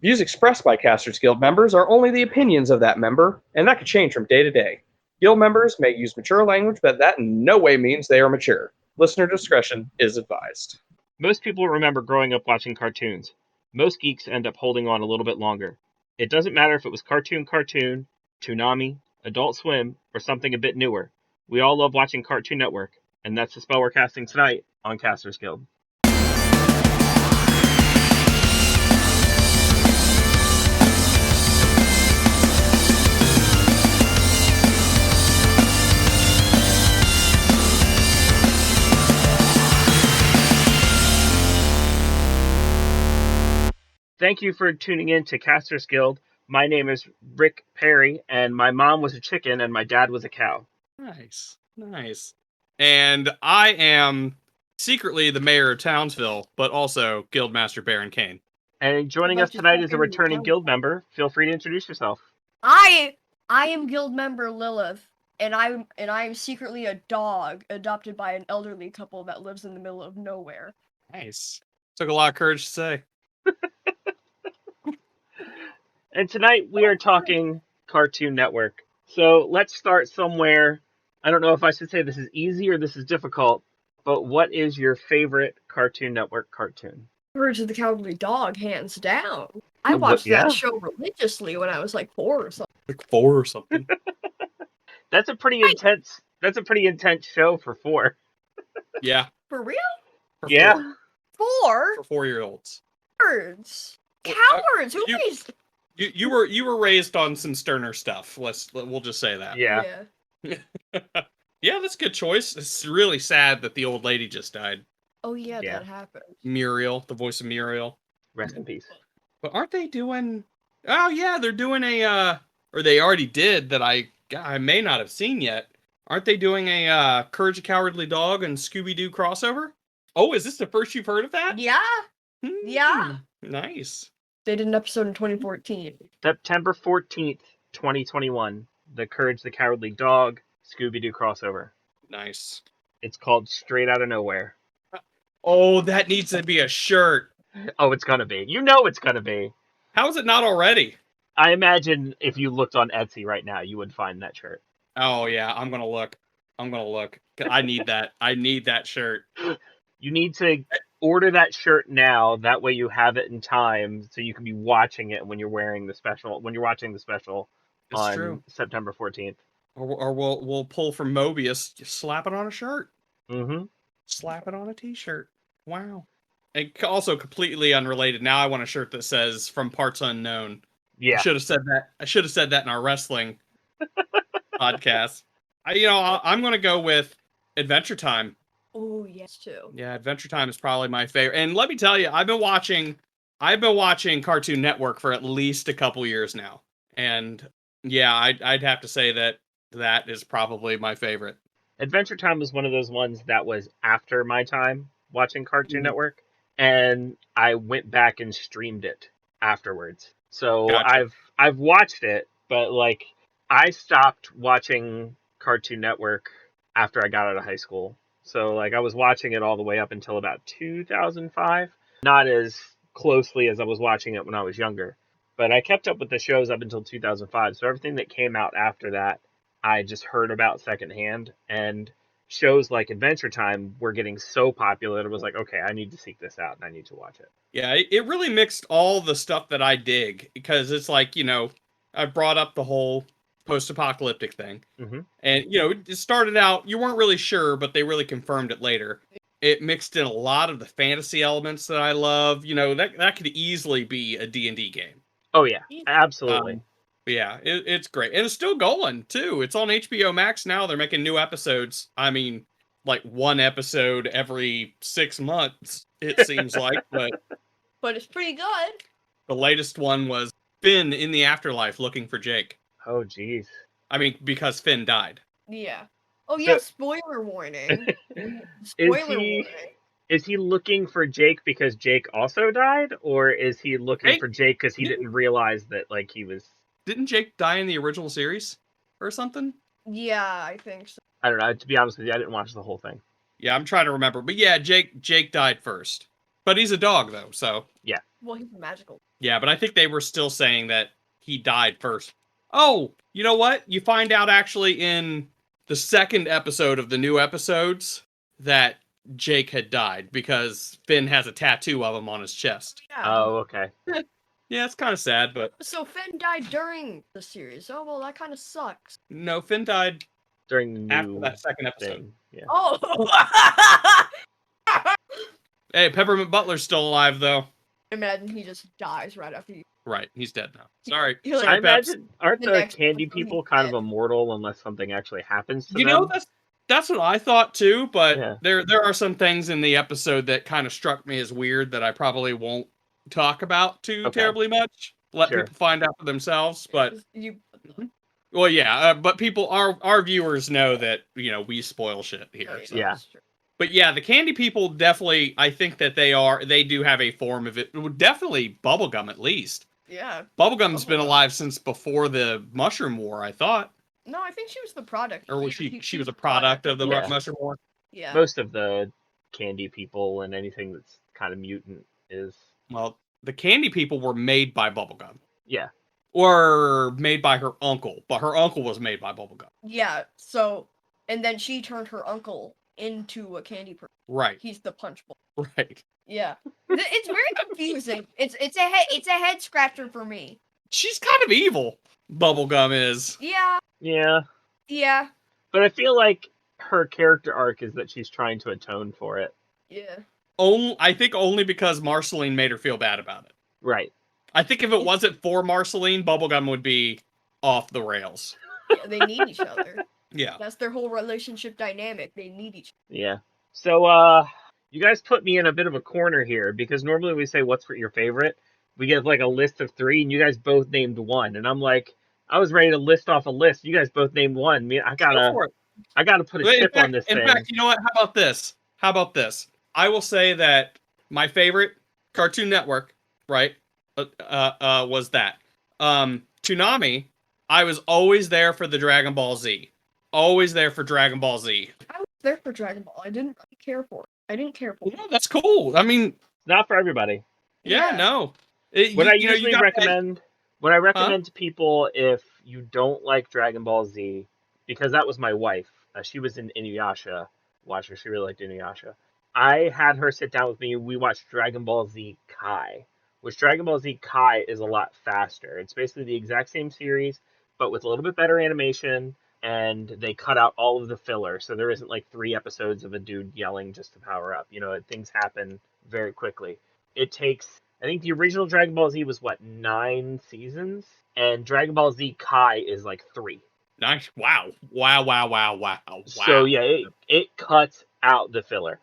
Views expressed by Casters Guild members are only the opinions of that member, and that could change from day to day. Guild members may use mature language, but that in no way means they are mature. Listener discretion is advised. Most people remember growing up watching cartoons. Most geeks end up holding on a little bit longer. It doesn't matter if it was Cartoon, Toonami, Adult Swim, or something a bit newer. We all love watching Cartoon Network, and that's the spell we're casting tonight on Casters Guild. Thank you for tuning in to Casters Guild. My name is Rick Perry, and my mom was a chicken and my dad was a cow. Nice. And I am secretly the mayor of Townsville, but also Guildmaster Baron Kane. And joining us tonight is a returning guild member. Feel free to introduce yourself. I am guild member Lilith, and I am secretly a dog adopted by an elderly couple that lives in the middle of nowhere. Nice. Took a lot of courage to say. And tonight we are talking Cartoon Network. So let's start somewhere. I don't know if I should say this is easy or this is difficult, but what is your favorite Cartoon Network cartoon? Courage of the Cowardly Dog, hands down. I watched that show religiously when I was like 4 or something. Like 4 or something. That's a pretty intense show for 4. Yeah. For real? For yeah. 4? For 4-year-olds. Cowards. Cowards. Who raised? You were raised on some sterner stuff. We'll just say that. Yeah. Yeah, that's a good choice. It's really sad that the old lady just died. Oh yeah, that happened. Muriel, the voice of Muriel. Rest in peace. But aren't they doing? Oh yeah, they're doing or they already did that. I may not have seen yet. Aren't they doing a Courage the Cowardly Dog and Scooby-Doo crossover? Oh, is this the first you've heard of that? Yeah. Yeah. Nice. They did an episode in 2014. September 14th, 2021. The Courage the Cowardly Dog Scooby-Doo crossover. Nice. It's called Straight Outta Nowhere. Oh, that needs to be a shirt. Oh, it's gonna be. You know it's gonna be. How is it not already? I imagine if you looked on Etsy right now, you would find that shirt. Oh yeah, I'm gonna look. I need that. I need that shirt. You need to order that shirt now. That way you have it in time, so you can be watching it when you're watching the special on September 14th. Or we'll pull from Mobius. Just slap it on a shirt. Mm-hmm. Slap it on a t-shirt. Wow. And also completely unrelated. Now I want a shirt that says "From Parts Unknown." Yeah. I should have said that in our wrestling podcast. I'm going to go with Adventure Time. Oh, yes, too. Yeah, Adventure Time is probably my favorite. And let me tell you, I've been watching Cartoon Network for at least a couple years now. And yeah, I'd have to say that is probably my favorite. Adventure Time was one of those ones that was after my time watching Cartoon Network, and I went back and streamed it afterwards. So gotcha. I've watched it, but like I stopped watching Cartoon Network after I got out of high school. So like I was watching it all the way up until about 2005. Not as closely as I was watching it when I was younger, but I kept up with the shows up until 2005. So everything that came out after that, I just heard about secondhand, and shows like Adventure Time were getting so popular that it was like, okay, I need to seek this out and I need to watch it. Yeah, it really mixed all the stuff that I dig, because it's like, I brought up the whole post-apocalyptic thing. Mm-hmm. And, it started out, you weren't really sure, but they really confirmed it later. It mixed in a lot of the fantasy elements that I love. That could easily be a D&D game. Oh, yeah, absolutely. Yeah, it's great. And it's still going, too. It's on HBO Max now. They're making new episodes. I mean, like one episode every 6 months, it seems like. But it's pretty good. The latest one was Finn in the afterlife looking for Jake. Oh, jeez. I mean, because Finn died. Yeah. Oh, yeah, spoiler warning. Warning. Is he looking for Jake because Jake also died? Or is he looking for Jake because he didn't realize that, like, he was... Didn't Jake die in the original series or something? Yeah, I think so. I don't know. To be honest with you, I didn't watch the whole thing. Yeah, I'm trying to remember. But yeah, Jake died first. But he's a dog, though, so... Yeah. Well, he's magical. Yeah, but I think they were still saying that he died first. Oh, you know what? You find out actually in the second episode of the new episodes that Jake had died because Finn has a tattoo of him on his chest. Yeah. Oh, okay. Yeah, it's kind of sad, but So Finn died during the series. Oh well, that kind of sucks. no, Finn died During the new after that second episode. thing. Yeah. Oh. Hey, Peppermint Butler's still alive though. Imagine he just dies right after you. Right, he's dead now. Sorry. You're like, I Sorry, Peps. imagine aren't The the next candy episode he's people kind of dead. immortal unless something actually happens to You them? know, that's what I thought too, but Yeah. there are some things in the episode that kind of struck me as weird that I probably won't talk about too Okay. terribly much. Let Sure. people find out for themselves. But You. well, yeah, but people, our viewers know that we spoil shit here. So. Yeah. that's true. But yeah, the candy people definitely. I think that they do have a form of it. Definitely bubblegum at least. Yeah. Bubblegum's been Bubblegum. alive since before the Mushroom War, I thought. No, I think she was the product. Or was He- she was a product of the Yeah. Mushroom War? Yeah. Most of the candy people and anything that's kind of mutant is Well, the candy people were made by Bubblegum. yeah. Or made by her uncle, but her uncle was made by Bubblegum. Yeah. So, and then she turned her uncle into a candy person. Right, He's the punch bowl. right. Yeah. It's very confusing. It's a head scratcher for me. She's kind of evil, Bubblegum is. Yeah. Yeah. Yeah. But I feel like her character arc is that she's trying to atone for it. Yeah. I think only because Marceline made her feel bad about it. Right. I think if it wasn't for Marceline, Bubblegum would be off the rails. Yeah, they need each other. Yeah. That's their whole relationship dynamic. They need each Yeah. So you guys put me in a bit of a corner here because normally we say what's your favorite. We get like a list of 3 and you guys both named one and I'm like I was ready to list off a list. You guys both named one. I Go gotta for it. put a Wait, chip on this thing. In fact, you know what? How about this? I will say that my favorite Cartoon Network, right, was that. Toonami, I was always there for the Dragon Ball Z. Always there for Dragon Ball Z. I was there for Dragon Ball. I didn't really care for it. I didn't care for it. Yeah, that's cool. I mean, Not for everybody. yeah, Yeah. no. What I you usually got that- recommend to people if you don't like Dragon Ball Z, because that was my wife. She was in Inuyasha. Watch her. She really liked Inuyasha. I had her sit down with me. We watched Dragon Ball Z Kai, which Dragon Ball Z Kai is a lot faster. It's basically the exact same series, but with a little bit better animation, and they cut out all of the filler. So there isn't like 3 episodes of a dude yelling just to power up. Things happen very quickly. It takes, I think the original Dragon Ball Z was 9 seasons, and Dragon Ball Z Kai is like 3. Nice. Wow. So yeah, it cuts out the filler.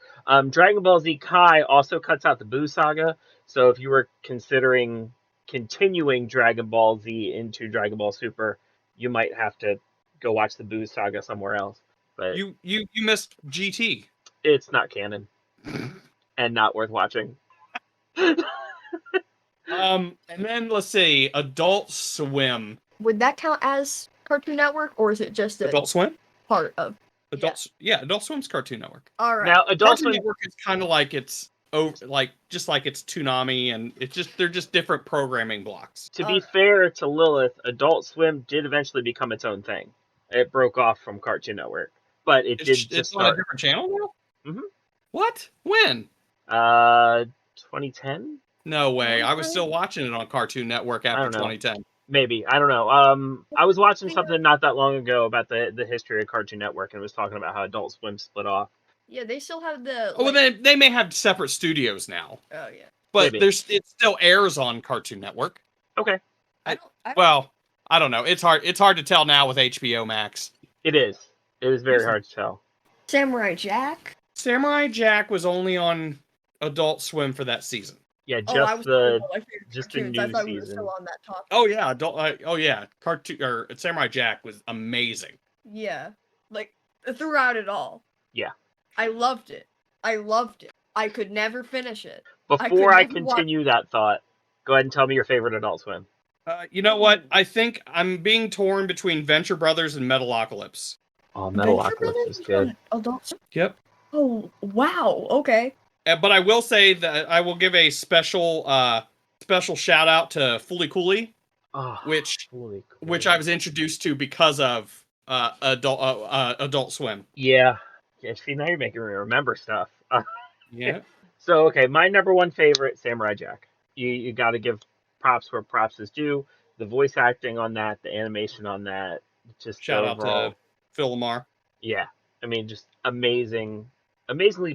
Dragon Ball Z Kai also cuts out the Buu saga. So if you were considering continuing Dragon Ball Z into Dragon Ball Super, you might have to go watch the Buu saga somewhere else. But You missed GT. it's not canon and not worth watching. And then let's see, Adult Swim. Would that count as Cartoon Network, or is it just a Adult Swim? part of? Adult Swim's Cartoon Network. All right. Now, Adult Cartoon Swim, Network is kind of like it's just like it's Toonami, and they're just different programming blocks. to be fair to Lilith, Adult Swim did eventually become its own thing. It broke off from Cartoon Network, but it did It's just on a start. different channel now. Mhm. What? When? 2010. No way. I was still watching it on Cartoon Network after don't know. 2010. Maybe, I don't know. I was watching something not that long ago about the history of Cartoon Network, and it was talking about how Adult Swim split off. Yeah, they still have the. Oh, well, they may have separate studios now, Oh yeah. but Maybe. it still airs on Cartoon Network. Okay, I don't. Well, I don't know. It's hard to tell now with HBO Max. it is. It is very hard to tell. Samurai Jack. Samurai Jack was only on Adult Swim for that season. Yeah, Oh, just I was the my favorite just the cartoons. I new thought we were season. still on that topic. Oh yeah, Cartoon or Samurai Jack was amazing. Yeah, like throughout it all. Yeah. I loved it. I could never finish it. Before I never watch- continue that thought, go ahead and tell me your favorite Adult Swim. You know what? I think I'm being torn between Venture Brothers and Metalocalypse. Oh, Adventure Metalocalypse Brothers is good. on Adult Swim? Yep. Oh wow. Okay. But I will say that I will give a special special shout out to Fully Cooley, Oh, which holy I was introduced to because of Adult Swim. Yeah. See, now you're making me remember stuff. Yeah. So, okay, my number one favorite, Samurai Jack. You got to give props where props is due. The voice acting on that, the animation on that, just Shout out overall, to Phil Lamar. yeah. I mean, just amazingly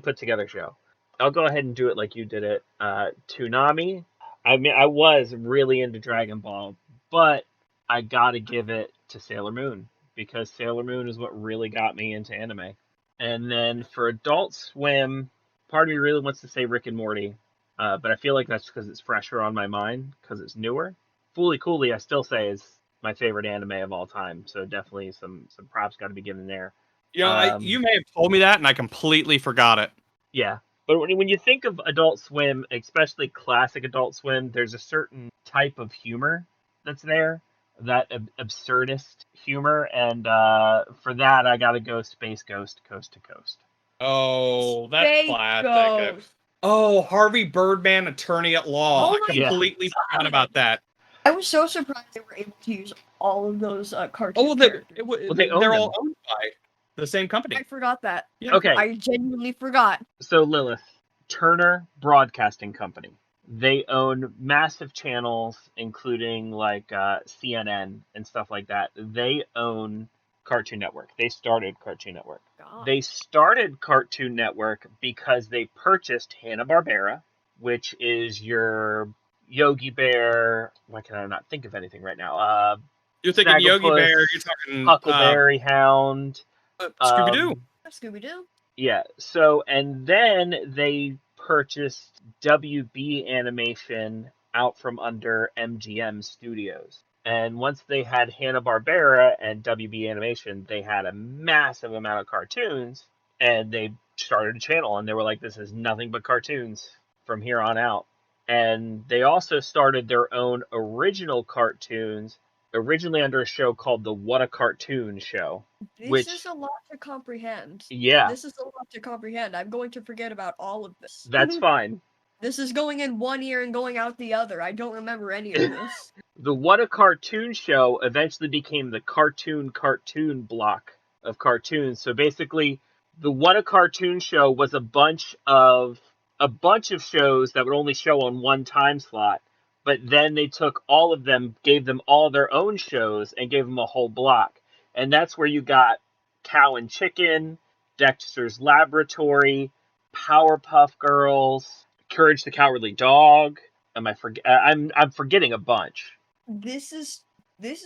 put together show. I'll go ahead and do it like you did it. Toonami. I mean, I was really into Dragon Ball, but I gotta give it to Sailor Moon because Sailor Moon is what really got me into anime. And then for Adult Swim, part of me really wants to say Rick and Morty, but I feel like that's because it's fresher on my mind because it's newer. Fully Cooley, I still say is my favorite anime of all time, so definitely some props got to be given there. You know, you may have told me that, and I completely forgot it. Yeah, but when you think of Adult Swim, especially classic Adult Swim, there's a certain type of humor that's there, that absurdist humor, and for that I gotta go Space Ghost Coast to Coast. Oh, that's Space classic. Ghost. Oh, Harvey Birdman, Attorney at Law. Oh I my completely forgot about that. I was so surprised they were able to use all of those cartoon Oh, characters. they own they're them. all owned by the same company. I forgot that. Yeah. Okay. I genuinely forgot. So Lilith, Turner Broadcasting Company. They own massive channels, including like CNN and stuff like that. They own Cartoon Network. They started Cartoon Network. God. They started Cartoon Network because they purchased Hanna-Barbera, which is your Yogi Bear. Why can I not think of anything right now? You're thinking Yogi Snagglepuss, Bear. You're talking Huckleberry Hound. Scooby Doo. Scooby Doo. Yeah. So, and then they purchased WB Animation out from under MGM Studios. And once they had Hanna-Barbera and WB Animation, they had a massive amount of cartoons, and they started a channel, and they were like, this is nothing but cartoons from here on out. And they also started their own original cartoons, originally under a show called the What a Cartoon Show. This is a lot to comprehend. Yeah. This is a lot to comprehend. I'm going to forget about all of this. That's fine. This is going in one ear and going out the other. I don't remember any of this. The What a Cartoon Show eventually became the cartoon block of cartoons. So basically, the What a Cartoon Show was a bunch of shows that would only show on one time slot, but then they took all of them, gave them all their own shows, and gave them a whole block. And that's where you got Cow and Chicken, Dexter's Laboratory, Powerpuff Girls, Courage the Cowardly Dog. I'm forgetting a bunch. This is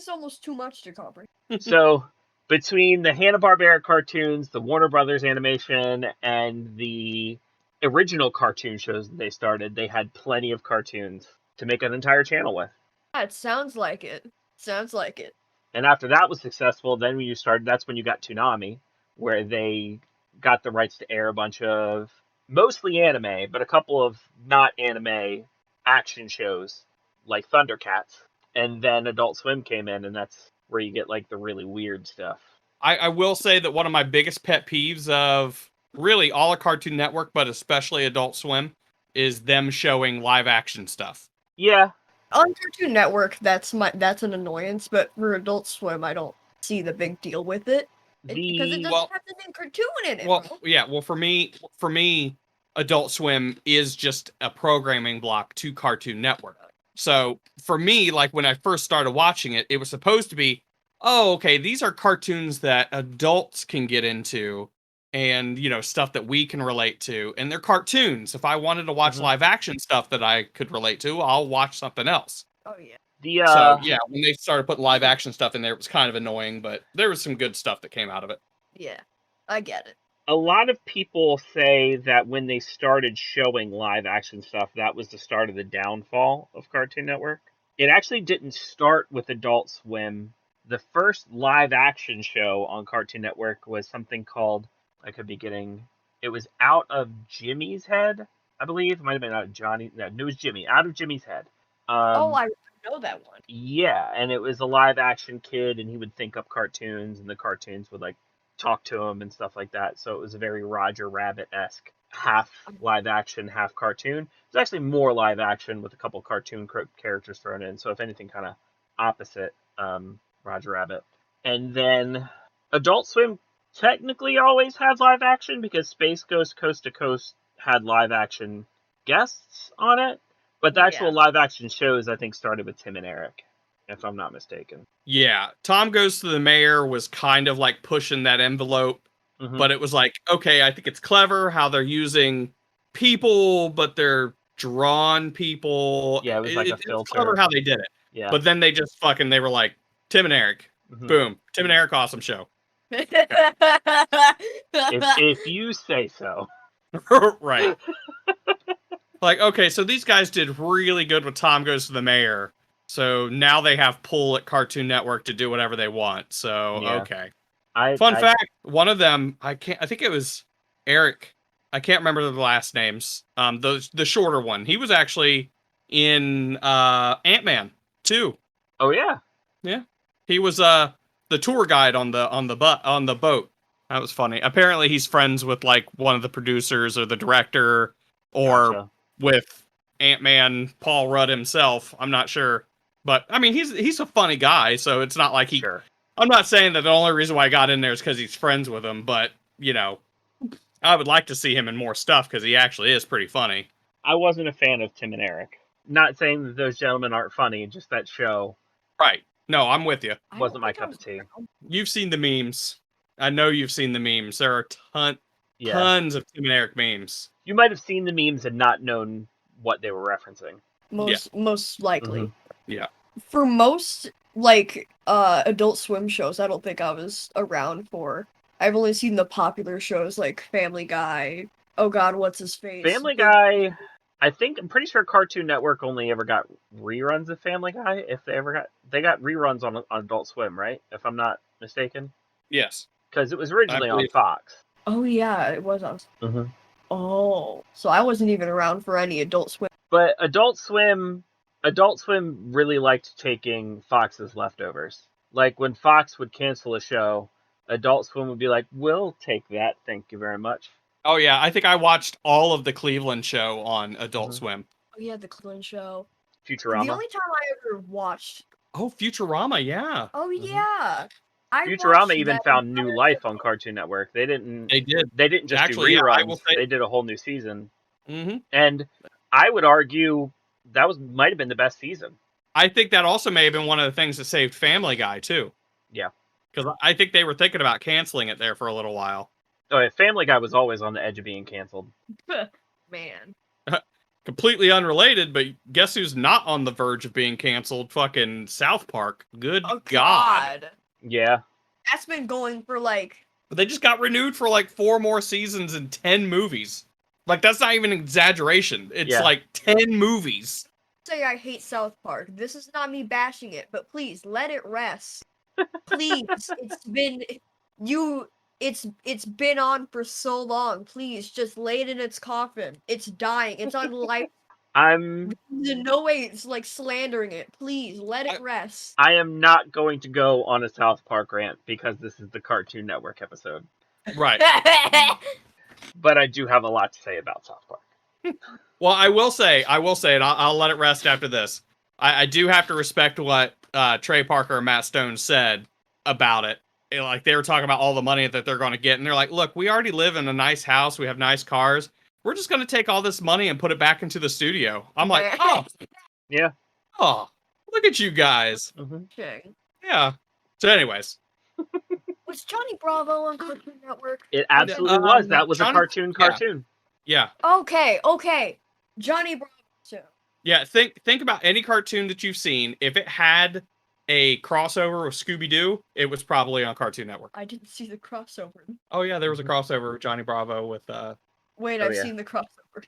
almost too much to comprehend. So between the Hanna-Barbera cartoons, the Warner Brothers animation, and the original cartoon shows that they started, they had plenty of cartoons to make an entire channel with. Yeah, it sounds like it. Sounds like it. And after that was successful, then when you started, that's when you got Toonami, where they got the rights to air a bunch of mostly anime, but a couple of not anime action shows like Thundercats. And then Adult Swim came in, and that's where you get like the really weird stuff. I will say that one of my biggest pet peeves of really all of Cartoon Network, but especially Adult Swim, is them showing live action stuff. Yeah. On Cartoon Network, that's an annoyance, but for Adult Swim, I don't see the big deal with it. Because it doesn't have the name cartoon in it. Well, bro. yeah. Well, for me, Adult Swim is just a programming block to Cartoon Network. So for me, like when I first started watching it, it was supposed to be, oh, okay, these are cartoons that adults can get into, and stuff that we can relate to, and they're cartoons. If I wanted to watch live action stuff that I could relate to, I'll watch something else. Oh yeah. So yeah, when they started putting live action stuff in there, it was kind of annoying, but there was some good stuff that came out of it. Yeah, I get it. A lot of people say that when they started showing live action stuff, that was the start of the downfall of Cartoon Network. It actually didn't start with Adult Swim. The first live action show on Cartoon Network was something called, it was Out of Jimmy's Head, I believe. It might have been Out of Johnny. No, it was Jimmy. Out of Jimmy's Head. I know that one. Yeah, and it was a live action kid, and he would think up cartoons, and the cartoons would like talk to him and stuff like that. So it was a very Roger Rabbit-esque half live action, half cartoon. It's actually more live action with a couple cartoon characters thrown in. So if anything, kind of opposite Roger Rabbit. And then Adult Swim technically always had live action because Space Ghost Coast to Coast had live action guests on it. But the actual live action shows, I think, started with Tim and Eric, if I'm not mistaken. Yeah, Tom Goes to the Mayor was kind of like pushing that envelope, but it was like, okay, I think it's clever how they're using people, but they're drawn people. Yeah, it was like a filter. It's clever how they did it. Yeah. But then they just they were like, Tim and Eric. Boom. Tim and Eric, awesome show. if you say so. Right. Like, okay, so these guys did really good with Tom Goes to the Mayor. So now they have pull at Cartoon Network to do whatever they want. So, okay. Fun fact, one of them, I think it was Eric. I can't remember the last names. The shorter one. He was actually in Ant-Man 2. Oh yeah. Yeah. He was the tour guide on the boat. That was funny. Apparently he's friends with like one of the producers or the director or with Ant-Man Paul Rudd himself. I'm not sure. But I mean he's a funny guy, so it's not like he I'm not saying that the only reason why I got in there is because he's friends with him, but you know, I would like to see him in more stuff because he actually is pretty funny. I wasn't a fan of Tim and Eric. Not saying that those gentlemen aren't funny, just that show. Right. No, I'm with you. Wasn't my cup of tea. You've seen the memes. I know you've seen the memes. There are tons of Tim and Eric memes. You might have seen the memes and not known what they were referencing. Most likely. Yeah. For most like Adult Swim shows, I don't think I was around for. I've only seen the shows like Family Guy. Oh God, what's his face? Family Guy. I'm pretty sure Cartoon Network only ever got reruns of Family Guy. If they got reruns on Adult Swim, right? If I'm not mistaken. Yes. Because it was originally on Fox. Oh yeah, it was on. Oh, so I wasn't even around for any Adult Swim. But Adult Swim really liked taking Fox's leftovers. Like when Fox would cancel a show, Adult Swim would be like, "We'll take that, thank you very much." Oh yeah, I think I watched all of the Cleveland show on Adult Swim. Oh yeah, the Cleveland show. Futurama. The only time I ever watched. Oh, Futurama, yeah. Oh yeah. Futurama even found new life on Cartoon Network. They didn't just Actually, do reruns. Yeah, they did a whole new season. Mm-hmm. And I would argue that might have been the best season. I think that also may have been one of the things that saved Family Guy too. Yeah. Because I think they were thinking about canceling it there for a little while. Oh, yeah, Family Guy was always on the edge of being canceled. Man. Completely unrelated, but guess who's not on the verge of being canceled? Fucking South Park. Good God. Yeah. That's been going for like... But they just got renewed for like 4 more seasons and 10 movies. Like, that's not even an exaggeration. It's like 10 movies. Say I hate South Park. This is not me bashing it, but please, let it rest. Please. It's been on for so long. Please, just lay it in its coffin. It's dying. It's on life. In no way it's like slandering it. Please, let it rest. I am not going to go on a South Park rant because this is the Cartoon Network episode. Right. But I do have a lot to say about South Park. Well, I will say, and I'll let it rest after this. I do have to respect what Trey Parker and Matt Stone said about it. Like, they were talking about all the money that they're going to get, and they're like, look, we already live in a nice house, we have nice cars. We're just going to take all this money and put it back into the studio. I'm like, oh. Yeah. Oh, look at you guys. Okay. Yeah. So anyways. Was Johnny Bravo on Cartoon Network? It absolutely was. That was a cartoon. Yeah. Okay. Johnny Bravo too. Yeah, think about any cartoon that you've seen. If it had a crossover with Scooby-Doo, it was probably on Cartoon Network. I didn't see the crossover. Oh yeah, there was a crossover with Johnny Bravo with Wait, I've seen the crossover.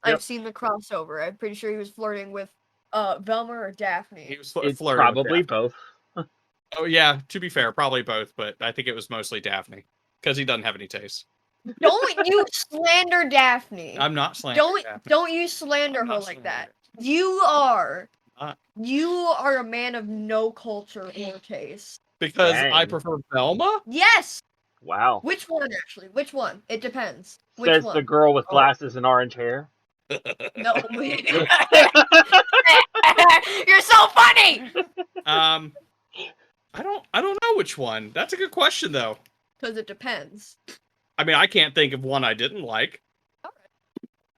I've seen the crossover. I'm pretty sure he was flirting with Velma or Daphne. He was flirting probably with both. Oh yeah, to be fair, probably both, but I think it was mostly Daphne because he doesn't have any taste. Don't you slander Daphne. I'm not slandering Daphne. Don't you slander her like that. You are a man of no culture or taste. Because I prefer Velma? Yes. Wow. Which one, actually? Which one? It depends. Which Says one? the girl with Oh. glasses and orange hair. No. You're so funny! I don't know which one. That's a good question though. Because it depends. I mean, I can't think of one I didn't like.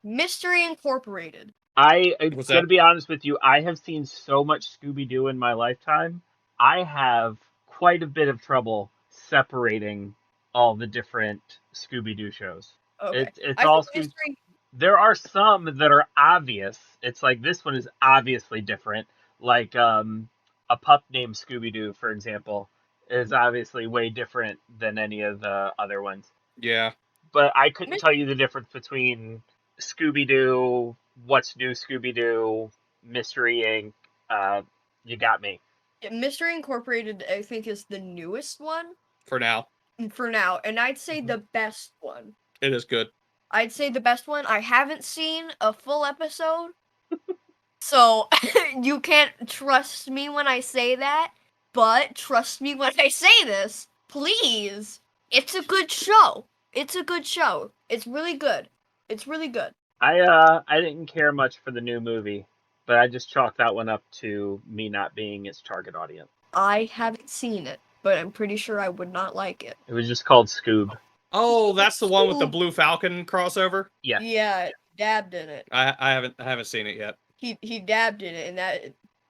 Mystery Incorporated. I'm What's going to that? be honest with you. I have seen so much Scooby-Doo in my lifetime. I have quite a bit of trouble separating all the different Scooby-Doo shows. Okay. It's I all think Mystery... There are some that are obvious. It's like this one is obviously different. Like A Pup Named Scooby-Doo, for example, is obviously way different than any of the other ones. Yeah. But I couldn't tell you the difference between Scooby-Doo, What's New Scooby-Doo, Mystery Inc. You got me. Mystery Incorporated, I think, is the newest one For now, for now, and I'd say the best one. it is good. I'd say the best one. I haven't seen a full episode, so you can't trust me when I say that, but trust me when I say this, please. It's a good show. It's a good show. It's really good. It's really good. I didn't care much for the new movie, but I just chalked that one up to me not being its target audience. I haven't seen it, but I'm pretty sure I would not like it. It was just called Scoob. Oh, that's the one with the Blue Falcon crossover. Yeah. Yeah, dabbed in it. I haven't seen it yet. He dabbed in it, and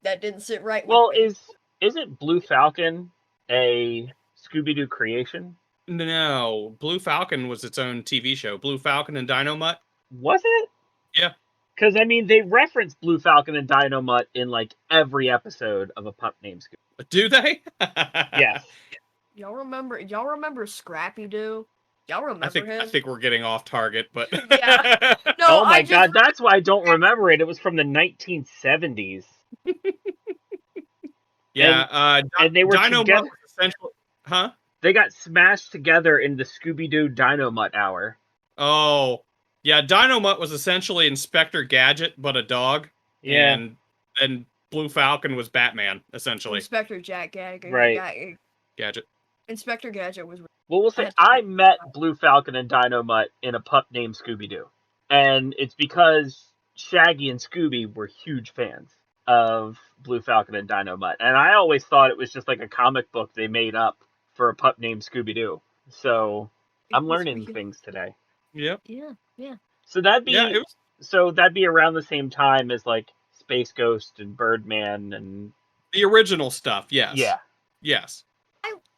that didn't sit right with Well, me. isn't Blue Falcon a Scooby-Doo creation? No, Blue Falcon was its own TV show. Blue Falcon and Dynamite. Was it? Yeah. Because, I mean, they reference Blue Falcon and Dynamite in, like, every episode of A Pup Named Scooby. Do they? Yes. Y'all remember Scrappy Doo? Y'all remember him? I think we're getting off target, but Yeah. No, Oh my I just, god, that's why I don't remember it. It was from the 1970s. yeah. And they were Dynamite together. was essentially, huh? They got smashed together in the Scooby-Doo Dynamite Hour. Oh, yeah. Dynamite was essentially Inspector Gadget, but a dog. Yeah. And Blue Falcon was Batman, essentially. Inspector Jack Gadget. Right. Gadget. Inspector Gadget was. Well, we'll say I met Blue Falcon and Dynamite in A Pup Named Scooby-Doo. And it's because Shaggy and Scooby were huge fans of Blue Falcon and Dynamite. And I always thought it was just like a comic book they made up for A Pup Named Scooby-Doo. So I'm learning things today. Yep. Yeah. So that'd be Yeah, that'd be around the same time as like Space Ghost and Birdman and the original stuff. Yes. yeah. Yes.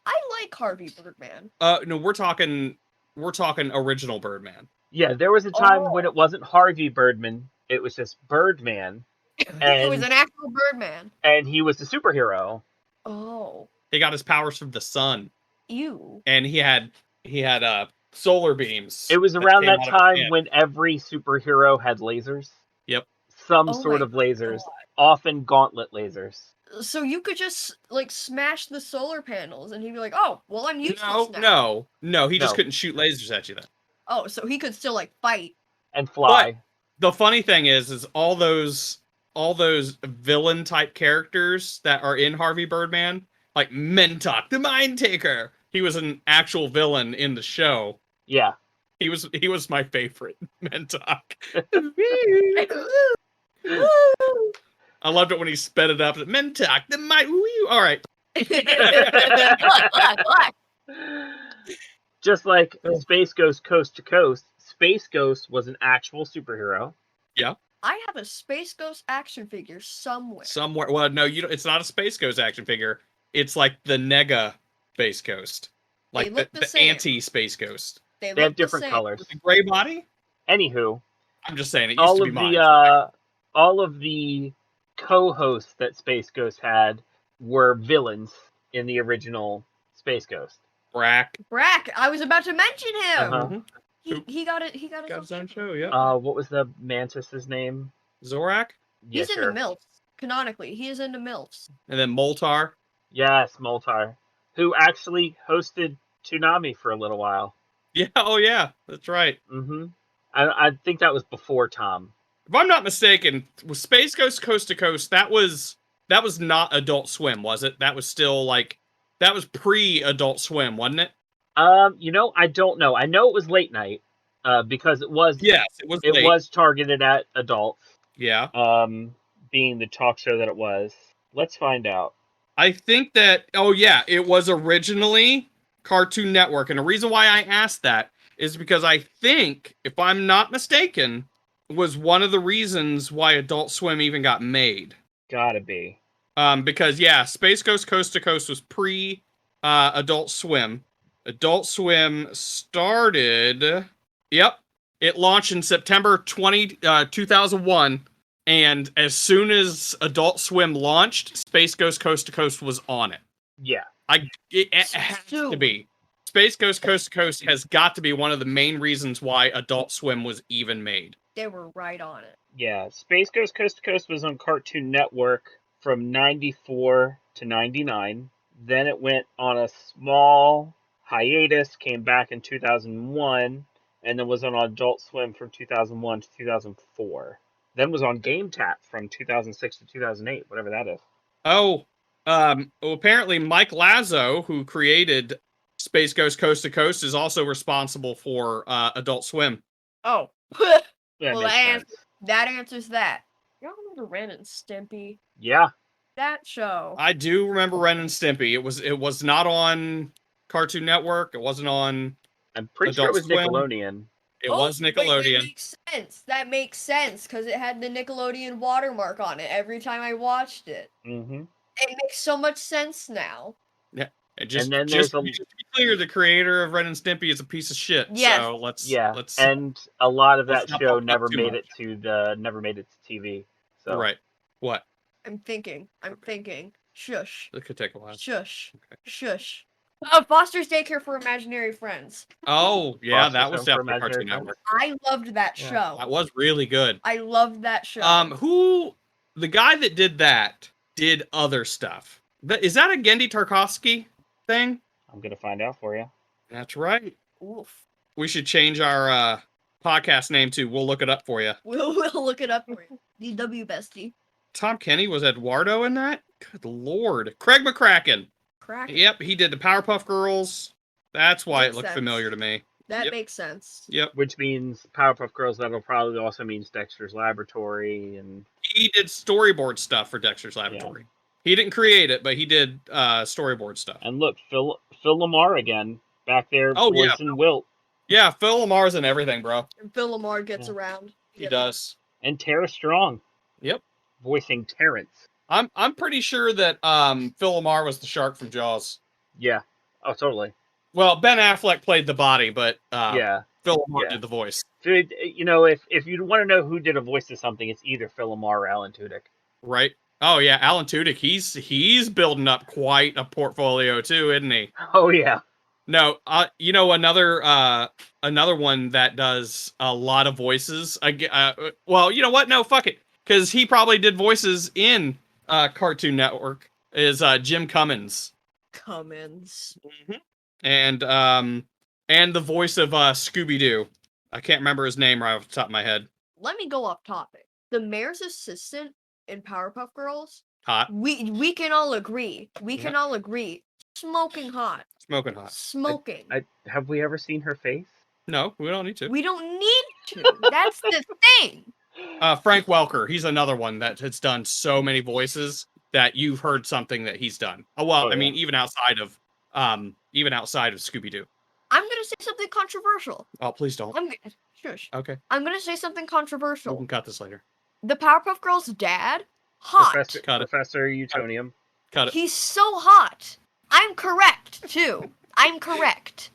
I like Harvey Birdman. No, we're talking original Birdman. Yeah, there was a time when it wasn't Harvey Birdman, it was just Birdman. It was an actual Birdman. And he was a superhero. Oh. He got his powers from the sun. Ew. And he had solar beams. It was around that came out of his time hand. when every superhero had lasers. Yep. Some Oh sort my of lasers, God. often gauntlet lasers. So you could just like smash the solar panels, and he'd be like, "Oh, well, I'm useless now." No. He just No. couldn't shoot lasers at you then. Oh, so he could still like fight. And fly. The funny thing is all those villain type characters that are in Harvey Birdman, like Mentok, the Mind Taker. He was an actual villain in the show. Yeah. He was my favorite, Mentok. I loved it when he sped it up. Mentok, the Mind. All right. Look. Just like Space Ghost Coast to Coast, Space Ghost was an actual superhero. I have a Space Ghost action figure somewhere. Somewhere. Well, no, you don't. It's not a Space Ghost action figure. It's like the Nega Space Ghost, They like look the the same. anti-Space Ghost. They have look the different same. colors. With the gray body. Anywho, I'm just saying it used to be mine. all of the co-hosts that Space Ghost had were villains in the original Space Ghost. Brack. Brack, I was about to mention him. Uh-huh. He got it. He got Got his own show. Yeah. What was the mantis's name? Zorak, Yeah, He's sure. into MILFs. Canonically, he is into MILFs. and then Moltar. Yes, Moltar, who actually hosted Toonami for a little while. Yeah. Oh yeah. That's right. Mm-hmm. I think that was before Tom. If I'm not mistaken, was Space Ghost Coast to Coast? That was not Adult Swim, was it? That was still like that was pre-Adult Swim, wasn't it? I don't know. I know it was late night, because Yes, it was it late. was targeted at adults. Yeah. Being the talk show that it was. Let's find out. I think that, it was originally Cartoon Network. And the reason why I asked that is because I think, if I'm not mistaken, was one of the reasons why Adult Swim even got made. Gotta be. Because, Space Ghost Coast to Coast was pre Adult Swim. Adult Swim started, it launched in September 2001. And as soon as Adult Swim launched, Space Ghost Coast to Coast was on it. Yeah. It has to be. Space Ghost Coast to Coast has got to be one of the main reasons why Adult Swim was even made. They were right on it. Yeah. Space Ghost Coast to Coast was on Cartoon Network from 94 to 99. Then it went on a small hiatus, came back in 2001, and then was on Adult Swim from 2001 to 2004. Then was on Game Tap from 2006 to 2008, whatever that is. Oh, apparently Mike Lazo, who created Space Ghost Coast to Coast, is also responsible for Adult Swim. Oh. That answers that. Y'all remember Ren and Stimpy? Yeah. That show. I do remember Ren and Stimpy. It was not on Cartoon Network. It wasn't on. I'm pretty Adult sure it was Swim. Nickelodeon. It was Nickelodeon. That makes sense because it had the Nickelodeon watermark on it every time I watched it. Mm-hmm. It makes so much sense now. Yeah. Just to be clear, the creator of Ren and Stimpy is a piece of shit. Yes. So let's. And a lot of that show not never too made much. never made it to TV. So Right. What? I'm thinking. Shush. It could take a while. Shush. Okay. Shush. Foster's Daycare for Imaginary Friends. Oh, yeah, Foster that was Home for definitely Imaginary Cartoon Friends. Network. I loved that show. That was really good. I loved that show. The guy that did that did other stuff. Is that a Gendy Tarkovsky thing? I'm gonna find out for you. That's right. Oof. We should change our podcast name to We'll Look It Up For You. We'll look it up for you. DW Bestie. Tom Kenny was Eduardo in that? Good lord. Craig McCracken. Yep, he did the Powerpuff Girls. That's why it looked familiar to me. That makes sense. Yep. Which means Powerpuff Girls. That'll probably also means Dexter's Laboratory and. He did storyboard stuff for Dexter's Laboratory. Yeah. He didn't create it, but he did storyboard stuff. And look, Phil Lamar again back there. Voicing Wilt. Yeah, Phil Lamar's in everything, bro. And Phil Lamar gets around. He does. And Tara Strong. Yep. Voicing Terrence. I'm pretty sure that Phil Lamar was the shark from Jaws. Yeah. Oh, totally. Well, Ben Affleck played the body, but Phil Lamar did the voice. Dude, if you want to know who did a voice to something, it's either Phil Lamar or Alan Tudyk. Right. Oh yeah, Alan Tudyk. He's building up quite a portfolio too, isn't he? Oh yeah. No, another one that does a lot of voices. Well, you know what? No, fuck it, because he probably did voices in Cartoon Network. Is Jim Cummins. Mm-hmm. And the voice of Scooby-Doo. I can't remember his name right off the top of my head. Let me go off topic. The mayor's assistant in Powerpuff Girls. Hot. We can all agree. Can all agree. Smoking hot. Smoking hot. Smoking. Have we ever seen her face? No, we don't need to. We don't need to. That's the thing. Frank Welker. He's another one that has done so many voices that you've heard something that he's done. I mean, even outside of Scooby-Doo. I'm gonna say something controversial. Oh, please don't. Shush. Okay. I'm gonna say something controversial. We can cut this later. The Powerpuff Girls' dad, hot. Professor Utonium. Cut it. He's so hot. I'm correct too. I'm correct.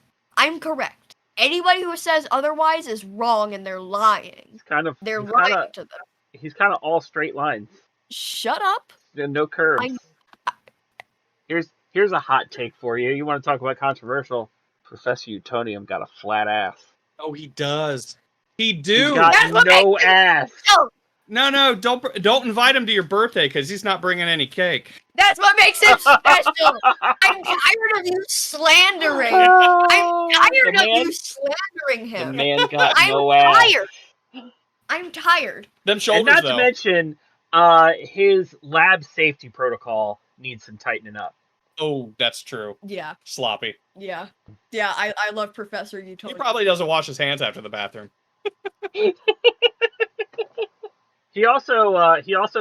Anybody who says otherwise is wrong, and they're lying. They're lying to them. He's kind of all straight lines. Shut up. No curves. Here's a hot take for you. You want to talk about controversial? Professor Utonium got a flat ass. Oh, he does. He do. He got no ass. No, don't invite him to your birthday because he's not bringing any cake. That's what makes him special. I'm tired of you slandering. I'm tired of you slandering him. The man got no ass. I'm tired. Them shoulders, and not to mention, his lab safety protocol needs some tightening up. Oh, that's true. Yeah, Sloppy. yeah, yeah. I love Professor Utopia. He probably doesn't wash his hands after the bathroom. He also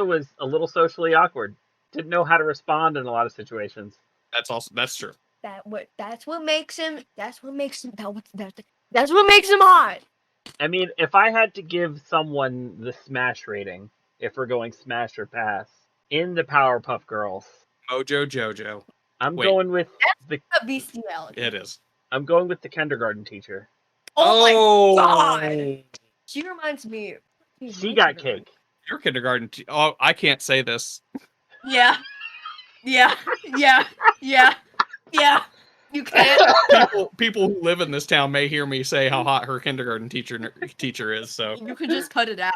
was a little socially awkward. Didn't know how to respond in a lot of situations. That's true. That's what makes him hot. I mean, if I had to give someone the Smash rating, if we're going Smash or Pass, in the Powerpuff Girls, Mojo Jojo. I'm Wait. going with the A bestiality. It is. I'm going with the kindergarten teacher. Oh my god! She reminds me. She got cake. Your kindergarten. Oh, I can't say this. Yeah. Yeah. Yeah. Yeah. Yeah. You can't. People who live in this town may hear me say how hot her kindergarten teacher is. So You could just cut it out.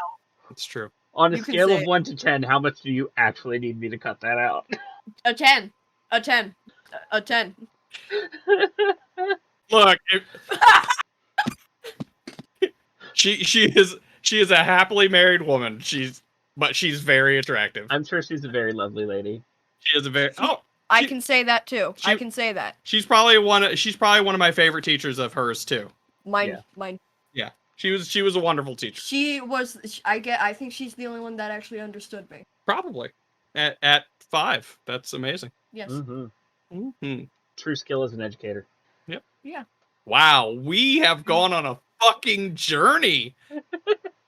it's true. On a You can scale of say- 1 to 10, how much do you actually need me to cut that out? A 10. A 10. A 10. Look, she is a happily married woman. She's very attractive. I'm sure she's a very lovely lady. She is a very I can say that too. I can say that. She's probably one of my favorite teachers of hers too. Mine. Yeah. She was a wonderful teacher. She was. I think she's the only one that actually understood me. Probably. At 5. That's amazing. Yes. Mm-hmm. Mm-hmm. True skill as an educator. Yep. Yeah. Wow, we have gone on a fucking journey.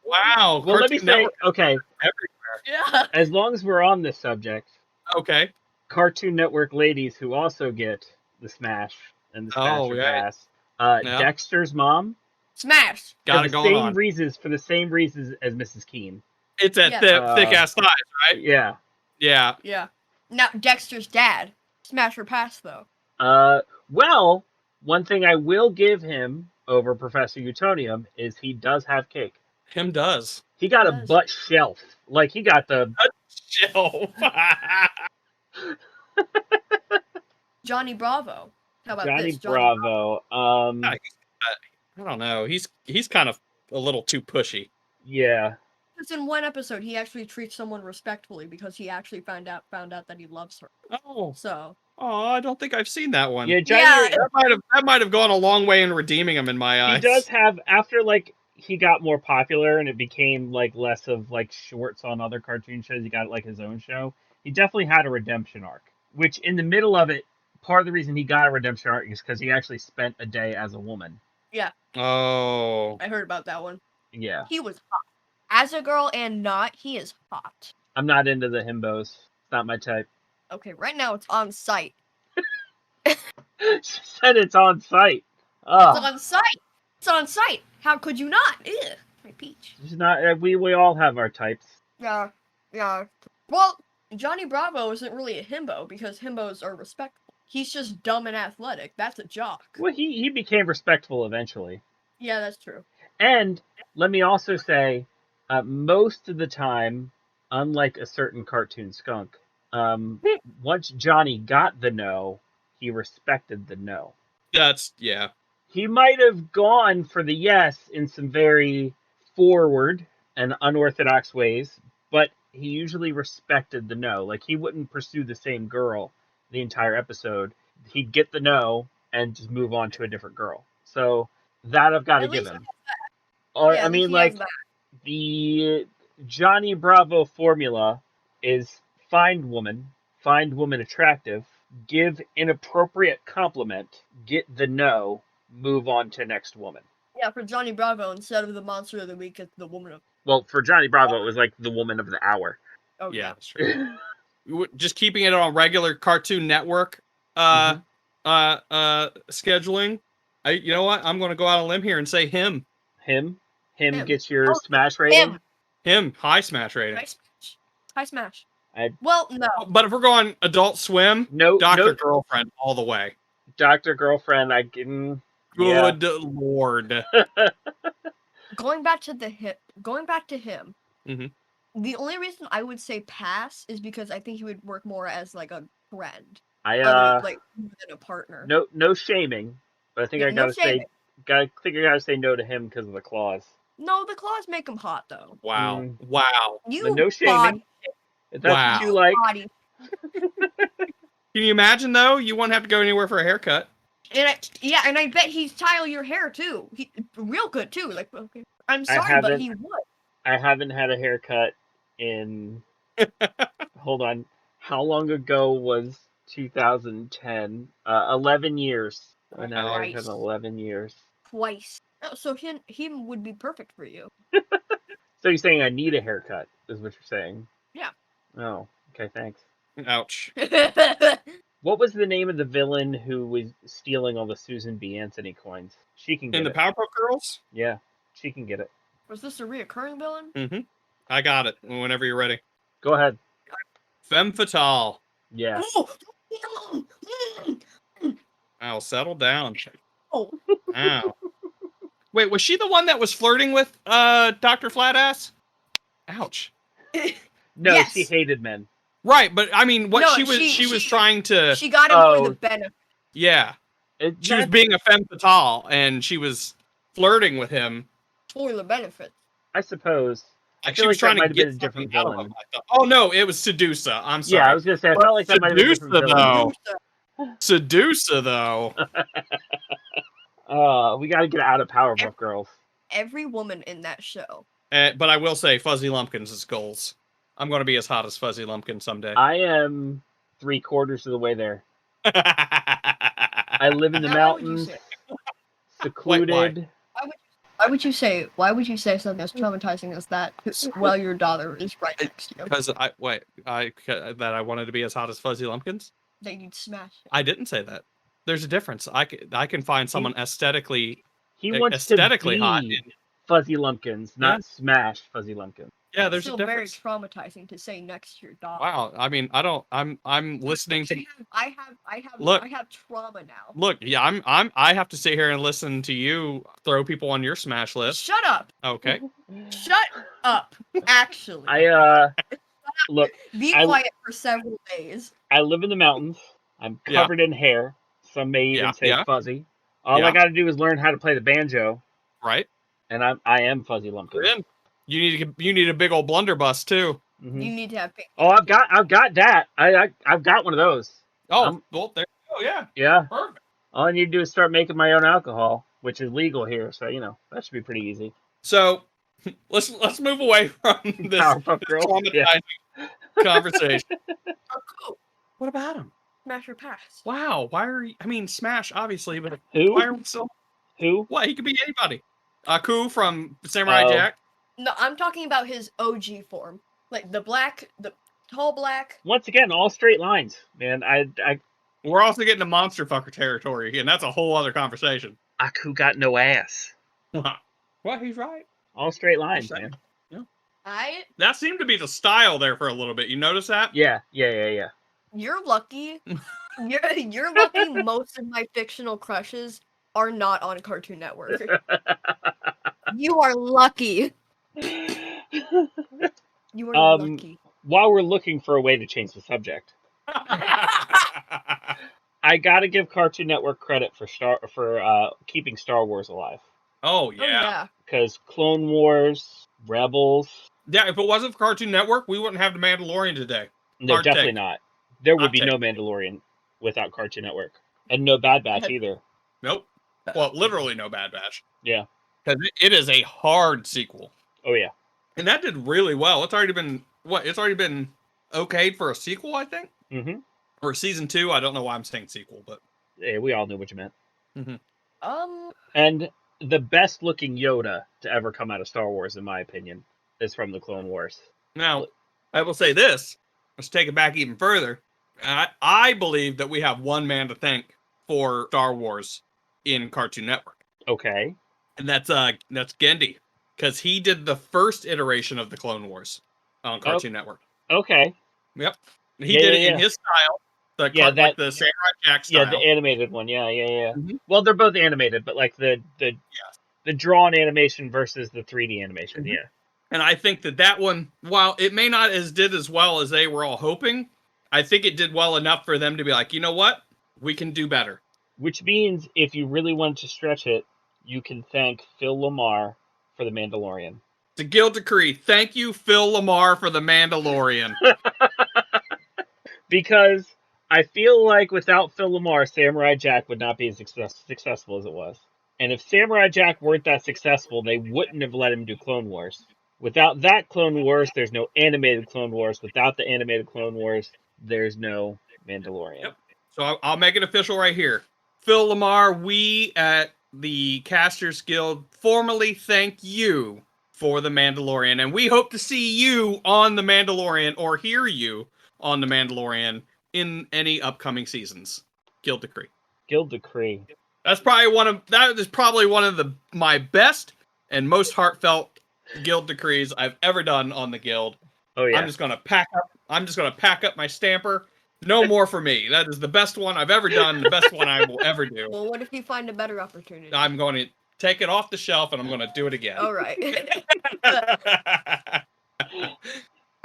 Wow. Well, let me Cartoon say, Network okay, everywhere. Yeah. as long as we're on this subject, Okay. Cartoon Network ladies who also get the Smash and the Smash Oh, or yeah. Pass. Yeah. Dexter's mom. Smash. Got it going on. For the same reasons as Mrs. Keen. It's that Yeah. thick ass thighs, right? Yeah. Yeah. Yeah. Now Dexter's dad. Smash or pass though. Well, one thing I will give him over Professor Utonium is he does have cake. Him does. He got a Does. butt shelf. Like, he got the... Chill. Johnny Bravo. How about Johnny this? Bravo. I don't know. He's kind of a little too pushy. Yeah. It's in one episode he actually treats someone respectfully because he actually found out that he loves her. Oh. So. Oh, I don't think I've seen that one. Yeah, Johnny... Yeah. That might have gone a long way in redeeming him in my eyes. He does have, after, like, he got more popular and it became, like, less of, like, shorts on other cartoon shows, he got, like, his own show. He definitely had a redemption arc, which in the middle of it, part of the reason he got a redemption arc is because he actually spent a day as a woman. Yeah. Oh. I heard about that one. Yeah. He was hot. As a girl and not, he is hot. I'm not into the himbos. It's not my type. Okay, right now it's on site. She said it's on site. It's Oh, on site. It's on site. How could you not? Ew, my peach. she's not. We all have our types. Yeah, yeah. Well, Johnny Bravo isn't really a himbo because himbos are respectful. He's just dumb and athletic. That's a jock. Well, he became respectful eventually. Yeah, that's true. And let me also say, most of the time, unlike a certain cartoon skunk, once Johnny got the no, he respected the no. Yeah. He might have gone for the yes in some very forward and unorthodox ways, but he usually respected the no. Like, he wouldn't pursue the same girl the entire episode. He'd get the no and just move on to a different girl. So that I've got to At give least him. Or, Yeah, I at mean, least he has like, that. the Johnny Bravo formula is find woman attractive, give inappropriate compliment, get the no, move on to next woman. Yeah, for Johnny Bravo, instead of the monster of the week, it's the woman of. Well, for Johnny Bravo, it was like the woman of the hour. Oh Yeah, that's true. Just keeping it on regular Cartoon Network scheduling. You know what? I'm going to go out on a limb here and say him. Him Him. gets your Oh, smash rating. Him. High smash rating. High smash. High smash. I- Well, no. But if we're going Adult Swim, No, Dr. Girlfriend all the way. Dr. Girlfriend, I can. Good Lord. Going back to him. Mhm. The only reason I would say pass is because I think he would work more as like a friend, I like than a partner. no shaming, but I think Yeah, I no gotta shaming. say no to him because of the claws. No, the claws make him hot though. Wow. Mm. Wow. You But no shaming. body, If that's Wow. what you like, body. Can you imagine though? You won't have to go anywhere for a haircut. And I bet he'd style your hair too. Real good too. Like, okay. I'm sorry, but haven't- he would. I haven't had a haircut in. Hold on. How long ago was 2010? 11 years. I haven't had a haircut in 11 years. Twice. Oh, so him would be perfect for you. So you're saying I need a haircut, is what you're saying? Yeah. Oh, okay, thanks. Ouch. What was the name of the villain who was stealing all the Susan B. Anthony coins? She can get In it. the Powerpuff Girls? Yeah, she can get it. Was this a reoccurring villain? Mm-hmm. I got it. Whenever you're ready. Go ahead. Femme Fatale. Yeah. I'll settle down. Oh. Ow. Wait, was she the one that was flirting with Dr. Flatass? Ouch. No, Yes. she hated men. Right, but I mean, what No, she was trying to. She got him for the benefit. Yeah, she was being a femme fatale, and she was flirting with him. For the benefit. I suppose. Like feel she was trying that to might have get been a different something out of villain. him, I thought. Oh no, it was Sedusa. I'm sorry. Yeah, I was gonna say I felt like that might have been a different villain. Sedusa though. We got to get out of Powerpuff Girls. Every woman in that show. But I will say, Fuzzy Lumpkins is goals. I'm going to be as hot as Fuzzy Lumpkin someday. I am 3/4 of the way there. I live in the Now, why would you mountains, say- secluded. Why would you say something as traumatizing as that while your daughter is right next to you? Because I wanted to be as hot as Fuzzy Lumpkins. That you'd smash it. I didn't say that. There's a difference. I can find someone aesthetically He wants aesthetically to be hot. Fuzzy Lumpkins, not smash Fuzzy Lumpkins. Yeah, there's Still a very difference. traumatizing to say next to your daughter. Wow. I mean, I'm listening to. I have trauma now. Look, yeah, I have to sit here and listen to you throw people on your smash list. Shut up. Okay. Shut up. Actually. Look. Be quiet for several days. I live in the mountains. I'm covered in hair. Some may even say fuzzy. All I got to do is learn how to play the banjo. Right. And I am Fuzzy Lumpkin. You need a big old blunderbuss too. Mm-hmm. You need to have. Oh, I've got that. I've got one of those. Oh, well, there you go. Yeah. Yeah. Perfect. All I need to do is start making my own alcohol, which is legal here. So that should be pretty easy. So let's move away from this traumatizing conversation. Oh, cool. What about him? Smash or pass. Wow. Why are you? I mean, Smash, obviously, but who? Why are we so? Who? What? He could be anybody. Aku from Samurai Jack. No, I'm talking about his OG form, like the tall black. Once again, all straight lines, man. We're also getting to monster fucker territory, and that's a whole other conversation. Aku got no ass. Well, he's right. All straight lines, man. Yeah. That seemed to be the style there for a little bit. You notice that? Yeah. You're lucky. You're lucky. Most of my fictional crushes are not on Cartoon Network. You are lucky. You are lucky. While we're looking for a way to change the subject, I gotta give Cartoon Network credit for keeping Star Wars alive. Oh yeah. Because Clone Wars, Rebels. Yeah, if it wasn't for Cartoon Network, we wouldn't have the Mandalorian today. No, definitely not. There would be no Mandalorian without Cartoon Network, and no Bad Batch either. Nope. Well, literally no Bad Batch. Yeah. Because it is a hard sequel. Oh yeah. And that did really well. It's already been okayed for a sequel, I think. Mm-hmm. Or season 2. I don't know why I'm saying sequel, but yeah, we all knew what you meant. Mm-hmm. And the best looking Yoda to ever come out of Star Wars, in my opinion, is from the Clone Wars. Now, I will say this. Let's take it back even further. I believe that we have one man to thank for Star Wars in Cartoon Network. Okay. And that's Gendy. Because he did the first iteration of the Clone Wars on Cartoon Network. Okay. Yep. He did it in his style. Like the Samurai Jack style. Yeah, the animated one. Yeah. Mm-hmm. Well, they're both animated, but like the drawn animation versus the 3D animation. Mm-hmm. Yeah. And I think that one, while it may not did as well as they were all hoping, I think it did well enough for them to be like, you know what? We can do better. Which means if you really wanted to stretch it, you can thank Phil Lamar for The Mandalorian. It's a guild decree. Thank you, Phil Lamar, for The Mandalorian. Because I feel like without Phil Lamar, Samurai Jack would not be as successful as it was. And if Samurai Jack weren't that successful, they wouldn't have let him do Clone Wars. Without that Clone Wars, there's no animated Clone Wars. Without the animated Clone Wars, there's no Mandalorian. Yep. So I'll make it official right here. Phil Lamar, we at the Casters Guild formally thank you for The Mandalorian, and we hope to see you on The Mandalorian or hear you on The Mandalorian in any upcoming seasons. Guild decree. Guild decree. That is probably one of my best and most heartfelt guild decrees I've ever done on the guild. Oh yeah. I'm just gonna pack up my stamper. No more for me. That is the best one I've ever done, the best one I will ever do. Well, what if you find a better opportunity? I'm going to take it off the shelf and I'm going to do it again. All right.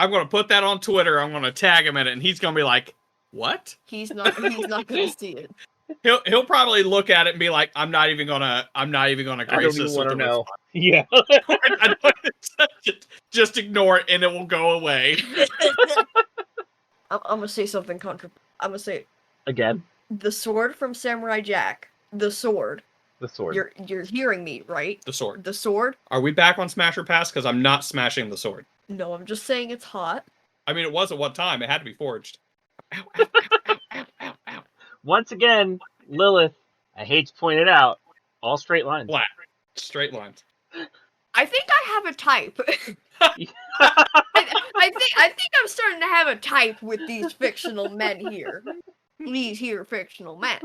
I'm going to put that on Twitter. I'm going to tag him in it, and he's going to be like, "What?" He's not going to see it. He'll probably look at it and be like, "I'm not even gonna grace this with a know. response." Yeah. Just ignore it, and it will go away. I'm gonna say something controversial. I'm gonna say Again. the sword from Samurai Jack. The sword. The sword. You're hearing me, right? The sword. The sword. Are we back on Smash or Pass? Because I'm not smashing the sword. No, I'm just saying it's hot. I mean, it was at one time. It had to be forged. Ow, ow, ow, ow, ow, ow. Once again, Lilith, I hate to point it out, all straight lines. Flat. Straight lines. I think I have a type. I think I'm starting to have a type with these fictional men here. These here fictional men.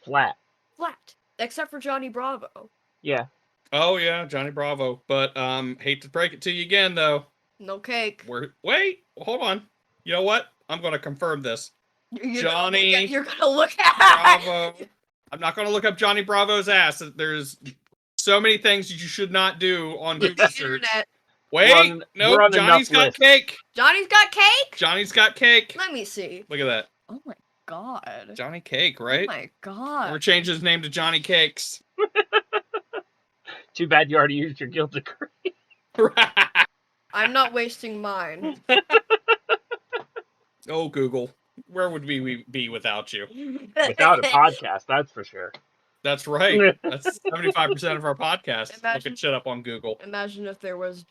Flat. Flat. Except for Johnny Bravo. Yeah. Oh yeah, Johnny Bravo. But hate to break it to you again though. No cake. Wait, hold on. You know what? I'm gonna confirm this. Johnny You're gonna look at Bravo. I'm not gonna look up Johnny Bravo's ass. There's so many things you should not do on Google search. internet. Wait, no, Johnny's got cake. Johnny's got cake? Johnny's got cake. Let me see. Look at that. Oh my god. Johnny Cake, right? Oh my god. We're changing his name to Johnny Cakes. Too bad you already used your guild decree. I'm not wasting mine. Oh, Google. Where would we be without you? Without a podcast, that's for sure. That's right. That's 75% of our podcast. Imagine- Looking shit up on Google. Imagine if there was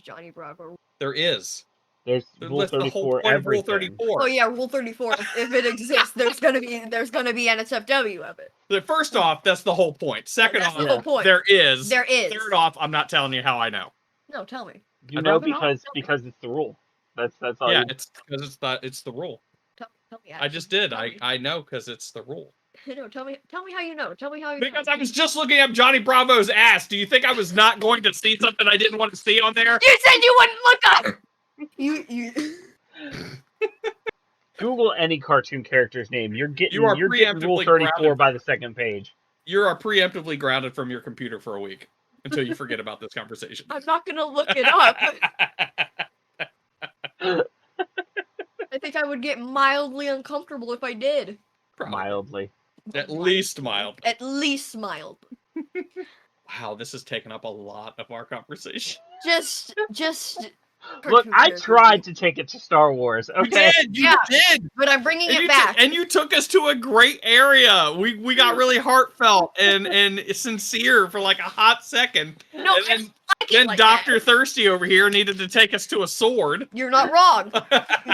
Johnny Bravo. There is. There's Rule List the whole 34 point of Rule everything. 34. Oh yeah, Rule 34. If it exists, there's gonna be NSFW of it. First off, that's the whole point. Second That's off, the whole point. there is. There is. Third off, I'm not telling you how I know. No, tell me. You I'd know rather not. because it's the rule. That's all. Yeah, you... it's because it's the rule. Tell me. I just did. Tell me. I know because it's the rule. No, tell me how you know. Tell me how you Because know. I was just looking up Johnny Bravo's ass. Do you think I was not going to see something I didn't want to see on there? You said you wouldn't look up. You. Google any cartoon character's name. You're getting Rule preemptively 34 grounded. by the second page. You are preemptively grounded from your computer for a week until you forget about this conversation. I'm not gonna look it up. I think I would get mildly uncomfortable if I did. Probably. Mildly. At least mild. At least mild. Wow, this has taken up a lot of our conversation. Just. Look, I tried to take it to Star Wars. Okay. You did. But I'm bringing And it you back. and you took us to a great area. We got really heartfelt and sincere for like a hot second. No, and then then Dr. Thirsty over here needed to take us to a sword. You're not wrong.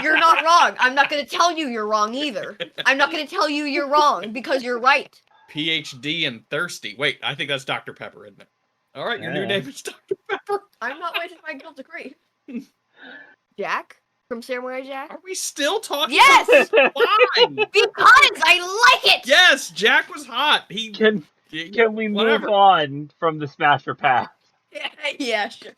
You're not wrong. I'm not going to tell you you're wrong either. I'm not going to tell you you're wrong because you're right. PhD and Thirsty. Wait, I think that's Dr. Pepper, isn't it? All right, your new Yeah. name is Dr. Pepper. I'm not wasting my guilt decree. Jack from Samurai Jack? Are we still talking Yes! about this? Why? Because I like it! Yes, Jack was hot. Can we move whatever. on from the Smasher Path? Yeah, sure.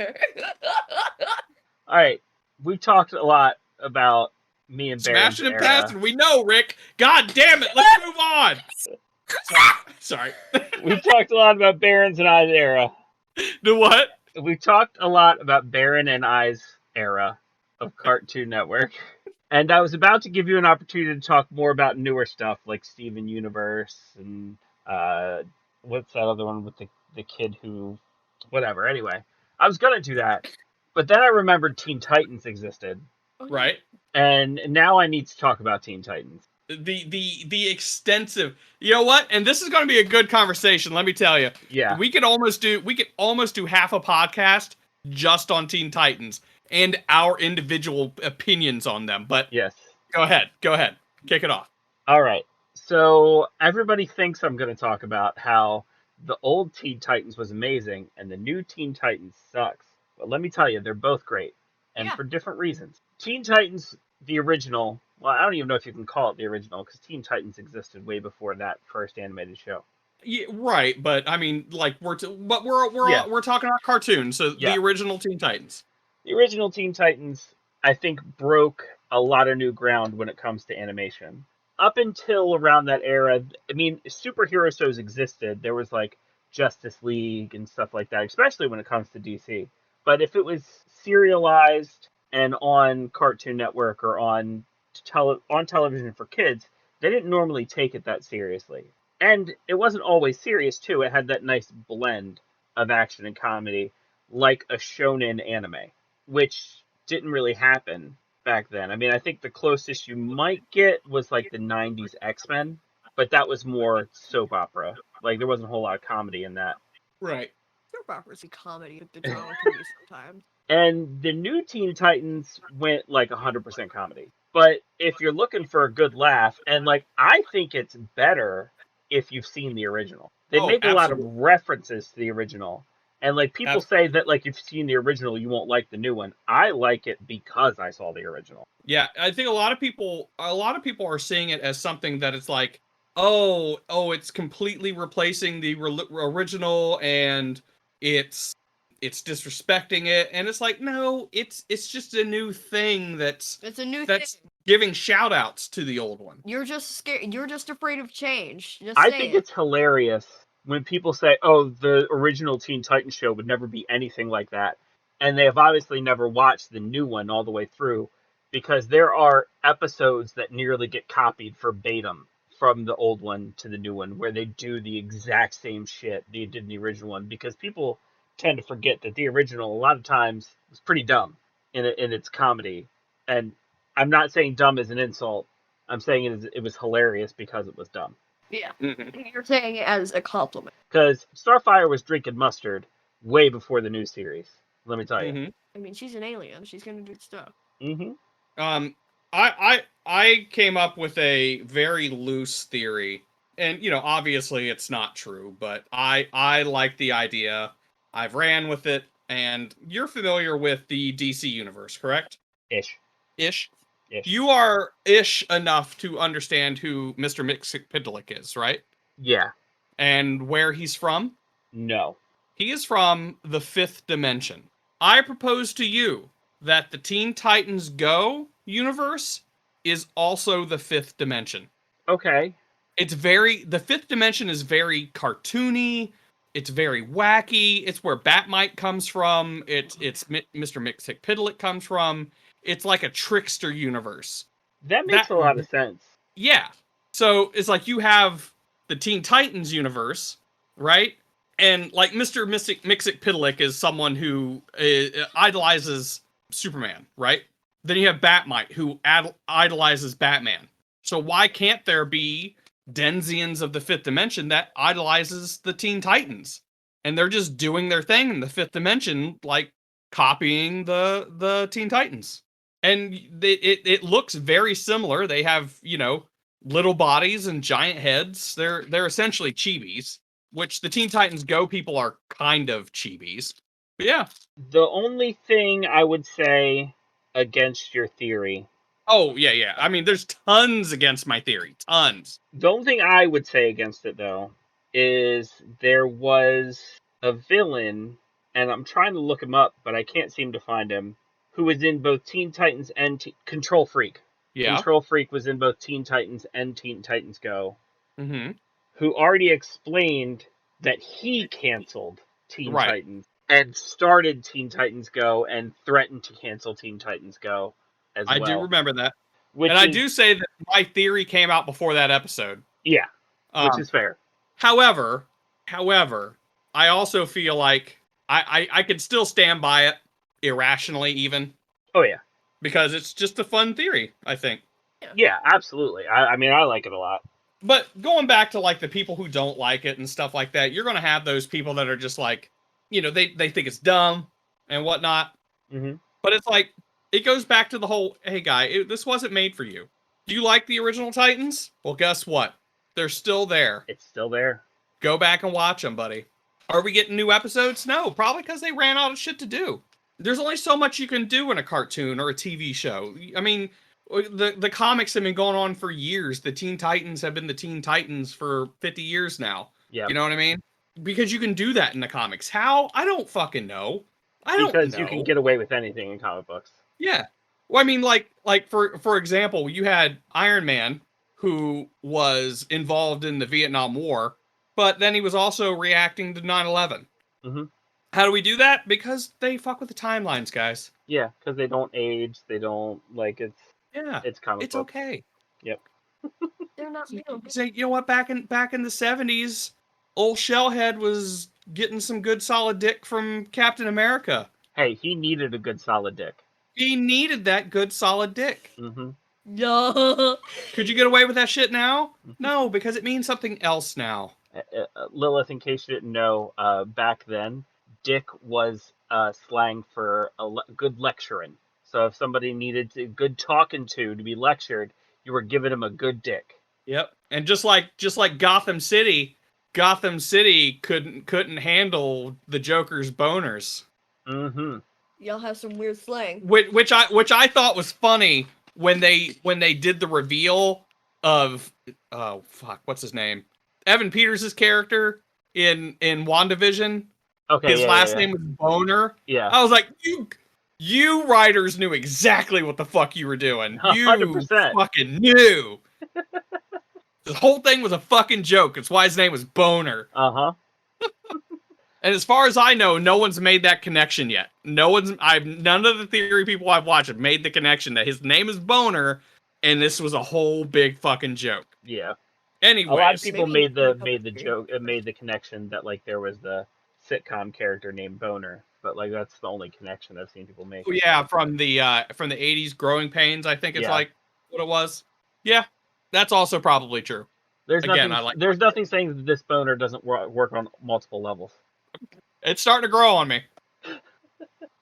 All right. We've talked a lot about me and Baron's Smashing and era. passing. We know, Rick. God damn it. Let's move on. Sorry. We've talked a lot about Baron's and I's era. The what? We've talked a lot about Baron and I's era of Cartoon Network. And I was about to give you an opportunity to talk more about newer stuff like Steven Universe and what's that other one with the kid who... Whatever, anyway. I was going to do that. But then I remembered Teen Titans existed. Right. And now I need to talk about Teen Titans. The extensive, you know what? And this is going to be a good conversation. Let me tell you. Yeah. We could almost do half a podcast just on Teen Titans and our individual opinions on them. But yes, go ahead, kick it off. All right. So everybody thinks I'm going to talk about how the old Teen Titans was amazing and the new Teen Titans sucks. But let me tell you, they're both great, and for different reasons. Teen Titans, the original. Well, I don't even know if you can call it the original because Teen Titans existed way before that first animated show. Yeah, right, but I mean, like we're talking about cartoons, so Yeah. the original Teen Titans. The original Teen Titans, I think, broke a lot of new ground when it comes to animation. Up until around that era, I mean, superhero shows existed. There was like Justice League and stuff like that, especially when it comes to DC. But if it was serialized and on Cartoon Network or on television for kids, they didn't normally take it that seriously. And it wasn't always serious, too. It had that nice blend of action and comedy, like a shonen anime, which didn't really happen back then. I mean, I think the closest you might get was like the 90s X-Men, but that was more soap opera. Like, there wasn't a whole lot of comedy in that. Right. Soap opera's a comedy, the drama can be sometimes. And the new Teen Titans went like 100% comedy. But if you're looking for a good laugh, and like, I think it's better if you've seen the original. They make a lot of references to the original. And like people say that like if you've seen the original, you won't like the new one. I like it because I saw the original. Yeah, I think a lot of people are seeing it as something that it's like, oh, it's completely replacing the original, and it's disrespecting it, and it's like, no, it's just a new thing that's giving shout outs to the old one. You're just scared. You're just afraid of change. I think it's hilarious when people say, oh, the original Teen Titans show would never be anything like that. And they have obviously never watched the new one all the way through, because there are episodes that nearly get copied verbatim from the old one to the new one, where they do the exact same shit they did in the original one, because people tend to forget that the original, a lot of times, was pretty dumb in its comedy. And I'm not saying dumb is an insult. I'm saying it was hilarious because it was dumb. Yeah. You're saying it as a compliment. Because Starfire was drinking mustard way before the new series. Let me tell you. I mean, she's an alien. She's gonna do stuff. I came up with a very loose theory, and obviously it's not true, but I like the idea. I've ran with it, and you're familiar with the DC universe, correct? Ish. You are ish enough to understand who Mr. Mxyzptlk is, right? Yeah. And where he's from? No. He is from the 5th dimension. I propose to you that the Teen Titans Go universe is also the 5th dimension. Okay. The 5th dimension is very cartoony. It's very wacky. It's where Batmite comes from. It's Mr. Mxyzptlk comes from. It's like a trickster universe. That makes a lot of sense. Yeah. So it's like you have the Teen Titans universe, right? And like Mr. Mxyzptlk is someone who idolizes Superman, right? Then you have Batmite, who idolizes Batman. So why can't there be Denzians of the 5th dimension that idolizes the Teen Titans? And they're just doing their thing in the 5th dimension, like copying the Teen Titans. And it looks very similar. They have, little bodies and giant heads. They're essentially chibis, which the Teen Titans Go people are kind of chibis. But yeah. The only thing I would say against your theory. Oh, yeah. I mean, there's tons against my theory. Tons. The only thing I would say against it, though, is there was a villain, and I'm trying to look him up, but I can't seem to find him, who was in both Teen Titans and Control Freak. Yeah. Control Freak was in both Teen Titans and Teen Titans Go. Who already explained that he canceled Teen Titans and started Teen Titans Go and threatened to cancel Teen Titans Go as well. I do remember that. I do say that my theory came out before that episode. Yeah, which is fair. However, I also feel like I could still stand by it, irrationally even. Oh, yeah. because it's just a fun theory, I think. Yeah, absolutely. I mean, I like it a lot. But going back to like the people who don't like it and stuff like that, you're gonna have those people that are just like, you know, they think it's dumb and whatnot. Mm-hmm. But it's like it goes back to the whole, hey guy, this wasn't made for you. Do you like the original Titans? Well, guess what? They're still there. It's still there. Go back and watch them, buddy. Are we getting new episodes? No, probably because they ran out of shit to do. There's only so much you can do in a cartoon or a TV show. I mean, the comics have been going on for years. The Teen Titans have been the Teen Titans for 50 years now. Yeah. You know what I mean? Because you can do that in the comics. How? I don't fucking know. I don't know. Because you can get away with anything in comic books. Yeah. Well, I mean, like for example, you had Iron Man, who was involved in the Vietnam War, but then he was also reacting to 9/11. Mm-hmm. How do we do that? Because they fuck with the timelines, guys. Yeah, because they don't age. They don't like it's. Yeah, it's comic. It's books. okay. Yep. They're not real. Say, you know what? Back in the 70s, old Shellhead was getting some good solid dick from Captain America. Hey, he needed a good solid dick. He needed that good solid dick. Mm-hmm. No. Could you get away with that shit now? No, because it means something else now. Lilith, in case you didn't know, back then, dick was slang for good lecturing. So if somebody needed a good talking to be lectured, you were giving him a good dick. Yep. And just like Gotham City couldn't handle the Joker's boners. Mm-hmm. Y'all have some weird slang. Which I thought was funny when they did the reveal of what's his name? Evan Peters' character in WandaVision. Okay. His last name was Boner. Yeah. I was like, you writers knew exactly what the fuck you were doing. You 100%. fucking knew. The whole thing was a fucking joke. It's why his name was Boner. Uh-huh. And as far as I know, no one's made that connection yet. None of the theory people I've watched have made the connection that his name is Boner, and this was a whole big fucking joke. Yeah. Anyway, a lot of people made the joke, made the connection that like there was the sitcom character named Boner, but like that's the only connection I've seen people make. Oh, yeah, from the 80s Growing Pains, I think it's like what it was. Yeah, that's also probably true. There's nothing saying that this boner doesn't work on multiple levels. It's starting to grow on me.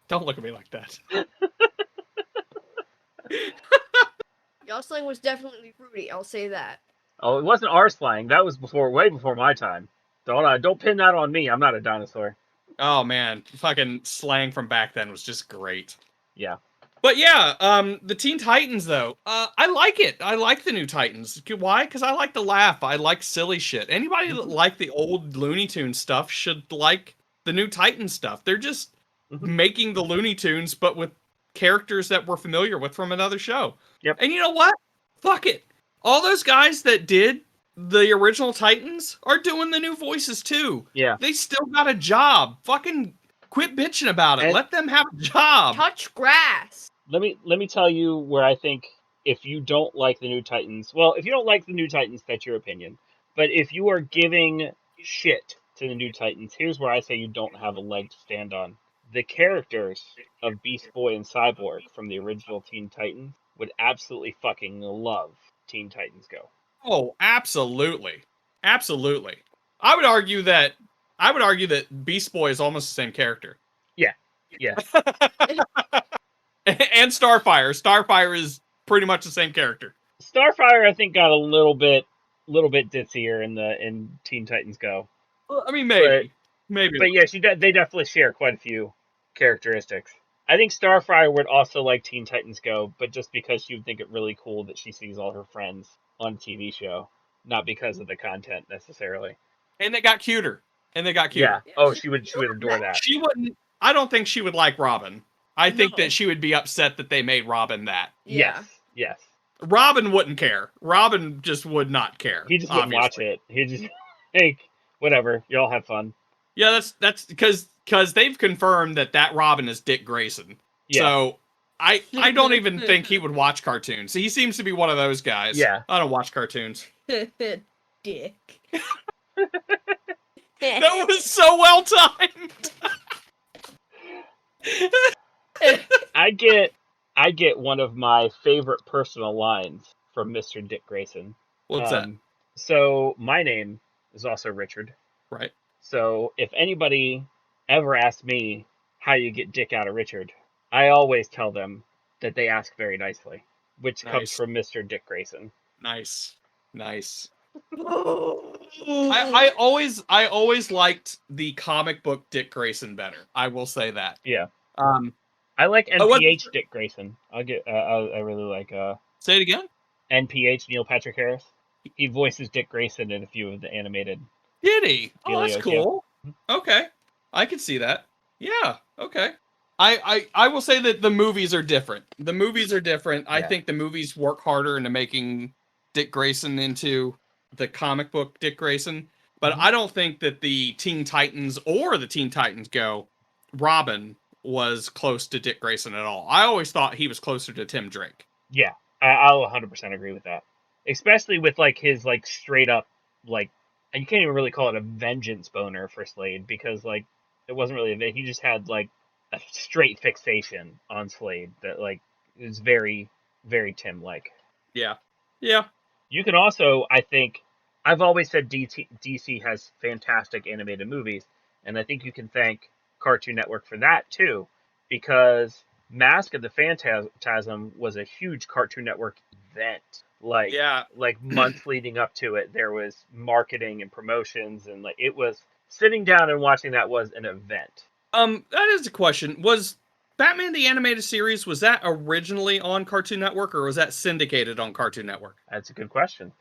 Don't look at me like that. Y'all slang was definitely fruity, I'll say that. Oh, it wasn't our slang. That was way before my time. Don't pin that on me. I'm not a dinosaur. Oh man, fucking slang from back then was just great. Yeah. But yeah, the Teen Titans though, I like it. I like the new Titans. Why? Because I like to laugh. I like silly shit. Anybody that like the old Looney Tunes stuff should like the new Titan stuff. They're just making the Looney Tunes, but with characters that we're familiar with from another show. Yep. And you know what? Fuck it. All those guys that did the original Titans are doing the new voices too. Yeah. They still got a job. Fucking quit bitching about it. And let them have a job. Touch grass. Let me tell you where I think if you don't like the new Titans, well, if you don't like the new Titans, that's your opinion. But if you are giving shit to the new Titans, here's where I say you don't have a leg to stand on. The characters of Beast Boy and Cyborg from the original Teen Titans would absolutely fucking love Teen Titans Go. Oh, absolutely. Absolutely. I would argue that Beast Boy is almost the same character. Yeah. Yeah. And Starfire. Starfire is pretty much the same character. Starfire, I think, got a little bit ditzier in Teen Titans Go. Well, I mean, maybe. But yeah, they definitely share quite a few characteristics. I think Starfire would also like Teen Titans Go, but just because she would think it really cool that she sees all her friends on a TV show, not because of the content necessarily. And they got cuter. Yeah. Oh, she would adore that. She wouldn't. I don't think she would like Robin. I think that she would be upset that they made Robin that. Yeah. Yes. Robin wouldn't care. Robin just would not care. He just wouldn't watch it. He just like whatever. Y'all have fun. Yeah, that's because they've confirmed that Robin is Dick Grayson. Yeah. So I don't even think he would watch cartoons. He seems to be one of those guys. Yeah. I don't watch cartoons. Dick. That was so well timed. I get I get one of my favorite personal lines from Mr. Dick Grayson. What's that? So my name is also Richard. Right. So if anybody ever asks me how you get Dick out of Richard, I always tell them that they ask very nicely, which comes from Mr. Dick Grayson. Nice. I always liked the comic book Dick Grayson better. I will say that. Yeah. I like NPH Dick Grayson. I really like Say it again. NPH Neil Patrick Harris. He voices Dick Grayson in a few of the animated. Did he? Oh, that's Helios, cool. Yeah. Okay, I can see that. Yeah. Okay. I will say that the movies are different. Yeah. I think the movies work harder into making Dick Grayson into the comic book Dick Grayson, but I don't think that the Teen Titans or the Teen Titans Go Robin was close to Dick Grayson at all. I always thought he was closer to Tim Drake. Yeah, I'll 100% agree with that. Especially with like his like straight up like, and you can't even really call it a vengeance boner for Slade because like it wasn't really he just had like a straight fixation on Slade that like is very very Tim like. Yeah. You can also, I think, I've always said DC has fantastic animated movies, and I think you can thank Cartoon Network for that too, because Mask of the Phantasm was a huge Cartoon Network event. Like months leading up to it, there was marketing and promotions, and like it was sitting down and watching that was an event. That is a question. Was Batman the Animated Series, was that originally on Cartoon Network or was that syndicated on Cartoon Network? That's a good question.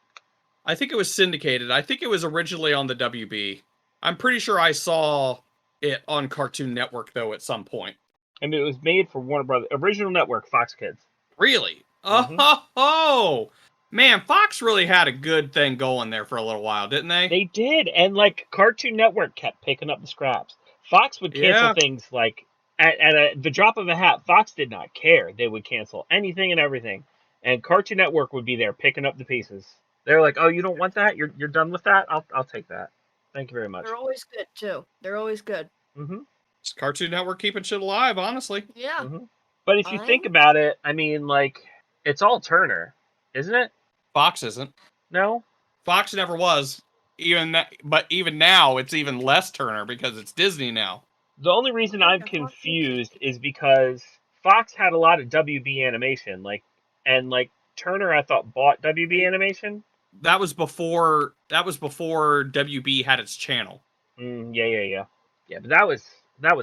I think it was syndicated. I think it was originally on the WB. I'm pretty sure I saw it on Cartoon Network, though, at some point. I mean, it was made for Warner Brothers. Original network, Fox Kids. Really? Oh, man, Fox really had a good thing going there for a little while, didn't they? They did, and like Cartoon Network kept picking up the scraps. Fox would cancel things like at the drop of a hat. Fox did not care; they would cancel anything and everything, and Cartoon Network would be there picking up the pieces. They're like, "Oh, you don't want that? You're done with that? I'll take that. Thank you very much." They're always good too. They're always good. Mm-hmm. It's Cartoon Network keeping shit alive, honestly. Yeah. Mm-hmm. But if you think about it, I mean, like, it's all Turner, isn't it? Fox isn't. No, Fox never was. But even now, it's even less Turner because it's Disney now. the only reason I'm confused is because Fox had a lot of WB animation, and Turner, I thought, bought WB animation. That was before WB had its channel. Yeah. But that was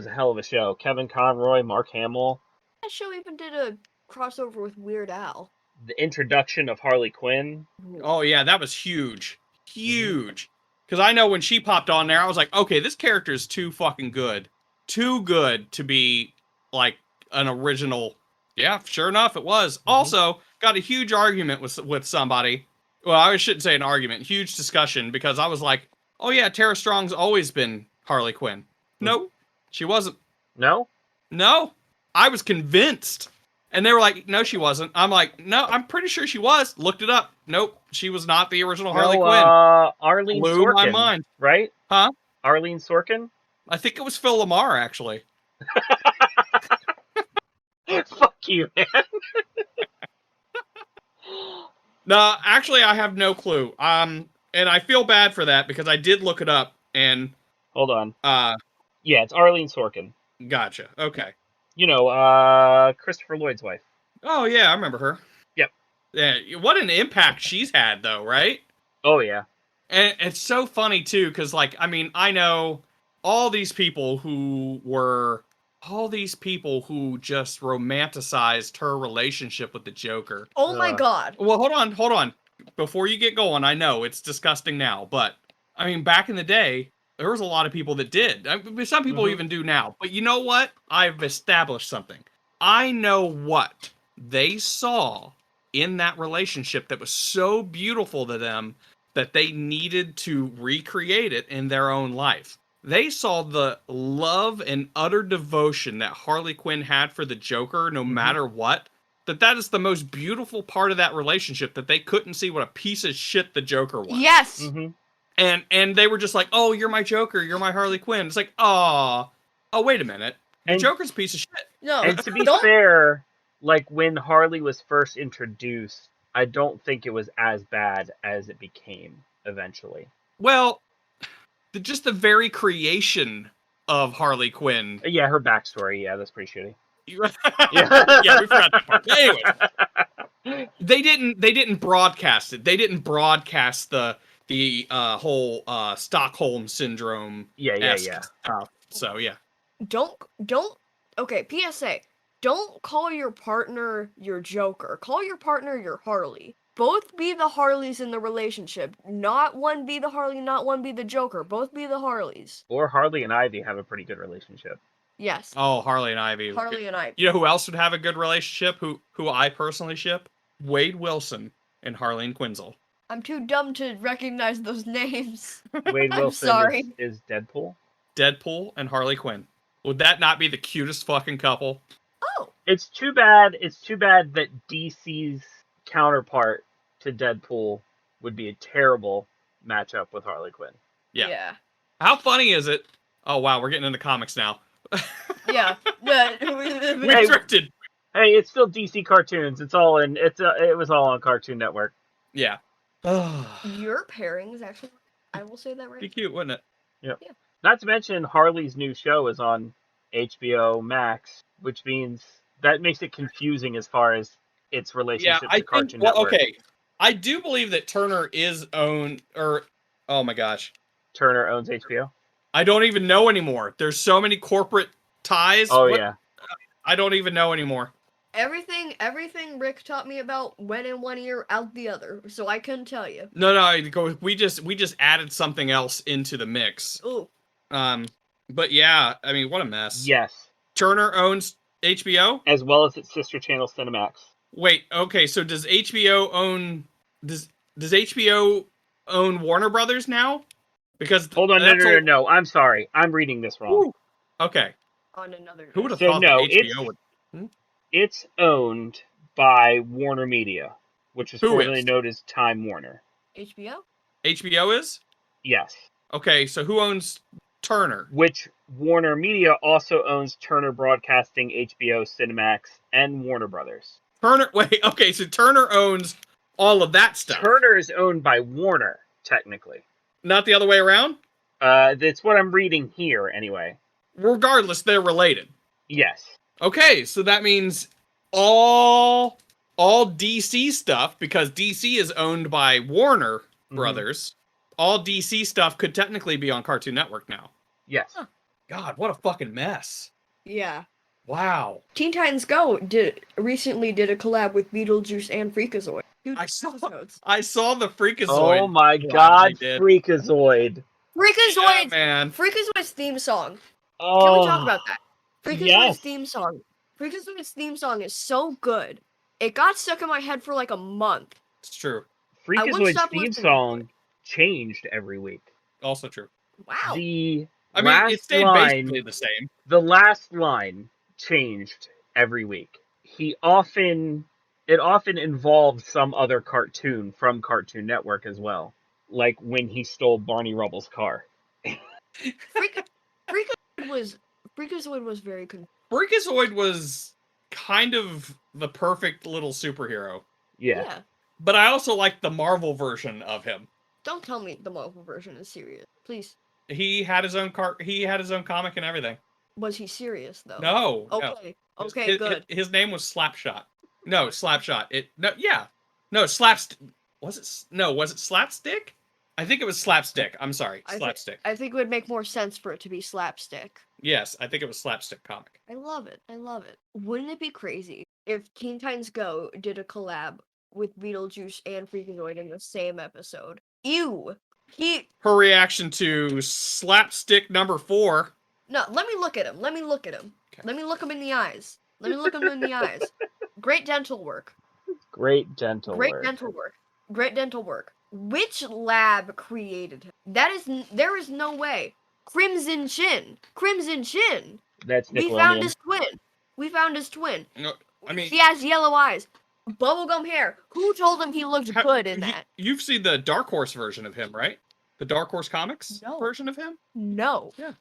a hell of a show. Kevin Conroy, Mark Hamill. That show even did a crossover with Weird Al. The introduction of Harley Quinn. Oh yeah, that was huge. Because I know when she popped on there, I was like, okay, this character is too fucking good. Too good to be like an original. Yeah, sure enough, it was. Also, got a huge argument with somebody. Well, I shouldn't say an argument. Huge discussion because I was like, oh yeah, Tara Strong's always been Harley Quinn. Nope, she wasn't. No? I was convinced. And they were like, no, she wasn't. I'm like, no, I'm pretty sure she was. Looked it up. Nope, she was not the original Harley Quinn. Arlene Blew Sorkin. my mind. Right? Huh? Arlene Sorkin? I think it was Phil Lamar, actually. Fuck you, man. No, actually, I have no clue. And I feel bad for that because I did look it up and... Hold on. Yeah, it's Arlene Sorkin. Gotcha. Okay. You know, Christopher Lloyd's wife. Oh, yeah, I remember her. Yep. Yeah, what an impact she's had, though, right? Oh, yeah. And it's so funny, too, because, like, I mean, I know all these people who just romanticized her relationship with the Joker. Oh my god. Well, hold on. Before you get going, I know it's disgusting now, but, I mean, back in the day, there was a lot of people that did. I mean, some people even do now. But you know what? I've established something. I know what they saw in that relationship that was so beautiful to them that they needed to recreate it in their own life. They saw the love and utter devotion that Harley Quinn had for the Joker, no matter what. That is the most beautiful part of that relationship, that they couldn't see what a piece of shit the Joker was. Yes. Mm-hmm. And they were just like, oh, you're my Joker, you're my Harley Quinn. It's like, oh, wait a minute. The Joker's a piece of shit. No. And to be fair, like when Harley was first introduced, I don't think it was as bad as it became eventually. Well, just the very creation of Harley Quinn. Yeah, her backstory. Yeah, that's pretty shitty. Yeah, we forgot that part. Anyway, they didn't broadcast it. They didn't broadcast the whole Stockholm syndrome Yeah. stuff. So yeah. Don't. Okay, PSA. Don't call your partner your Joker. Call your partner your Harley. Both be the Harleys in the relationship. Not one be the Harley, not one be the Joker. Both be the Harleys. Or Harley and Ivy have a pretty good relationship. Yes. Oh, Harley and Ivy. Harley and Ivy. You know who else would have a good relationship? Who I personally ship? Wade Wilson and Harleen Quinzel. I'm too dumb to recognize those names. Wade I'm Wilson sorry. is Deadpool. Deadpool and Harley Quinn. Would that not be the cutest fucking couple? Oh. It's too bad that DC's counterpart to Deadpool would be a terrible matchup with Harley Quinn. Yeah. How funny is it? Oh wow, we're getting into comics now. Yeah. We drifted. Hey, it's still DC cartoons. It was all on Cartoon Network. Yeah. Your pairings, actually, I will say that right. Be cute, wouldn't it? Yep. Yeah. Not to mention Harley's new show is on HBO Max, which means that makes it confusing as far as its relationship to Cartoon Network. Okay. I do believe that Turner is owned, oh my gosh. Turner owns HBO? I don't even know anymore. There's so many corporate ties. Oh, yeah. I don't even know anymore. Everything Rick taught me about went in one ear, out the other, so I couldn't tell you. No, we just added something else into the mix. Ooh. But yeah, I mean, what a mess. Yes. Turner owns HBO? As well as its sister channel, Cinemax. Wait, okay, so does HBO own... Does HBO own Warner Brothers now? Because... Hold on, no, I'm sorry. I'm reading this wrong. Ooh. Okay. On another... Who would have So thought no, that HBO would... It's owned by Warner Media, which is Who formerly is? known as Time Warner. HBO? HBO is? Yes. Okay, so who owns Turner? Which Warner Media also owns Turner Broadcasting, HBO, Cinemax, and Warner Brothers. Turner... Wait, okay, so Turner owns all of that stuff. Turner is owned by Warner, technically. Not the other way around? That's what I'm reading here, anyway. Regardless, they're related. Yes. Okay, so that means all DC stuff, because DC is owned by Warner Brothers, all DC stuff could technically be on Cartoon Network now. Yes. Huh. God, what a fucking mess. Yeah. Wow. Teen Titans Go recently did a collab with Beetlejuice and Freakazoid. I saw the Freakazoid. Oh my god, Freakazoid. Freakazoid's, yeah, man. Freakazoid's theme song. Oh. Can we talk about that? Freakazoid's Yes. theme song. Freakazoid's theme song is so good. It got stuck in my head for like a month. It's true. Freakazoid's stop theme listening to song changed every week. Also true. Wow. The I mean, last it stayed line, basically the same. The last line changed every week. It often involved some other cartoon from Cartoon Network as well. Like when he stole Barney Rubble's car. Freakazoid was very good. Freakazoid was kind of the perfect little superhero. Yeah. But I also like the Marvel version of him. Don't tell me the Marvel version is serious. Please. He had his own comic and everything. Was he serious though? No. Okay. No. Okay, good. His name was Slapshot. No, Slapshot. No, Slapstick. Was it Slapstick? I think it was Slapstick. I'm sorry. Slapstick. I think it would make more sense for it to be Slapstick. Yes, I think it was Slapstick comic. I love it. Wouldn't it be crazy if Teen Titans Go did a collab with Beetlejuice and Freakazoid in the same episode? Ew. Her reaction to Slapstick number 4. No, let me look at him. Okay. Let me look him in the eyes. Great dental work. Great dental work. Which lab created him? There is no way. Crimson Chin. That's Nickelodeon. We found his twin. No, I mean, he has yellow eyes, bubblegum hair. Who told him he looked good in that? You've seen the Dark Horse version of him, right? The Dark Horse Comics version of him? No. Yeah.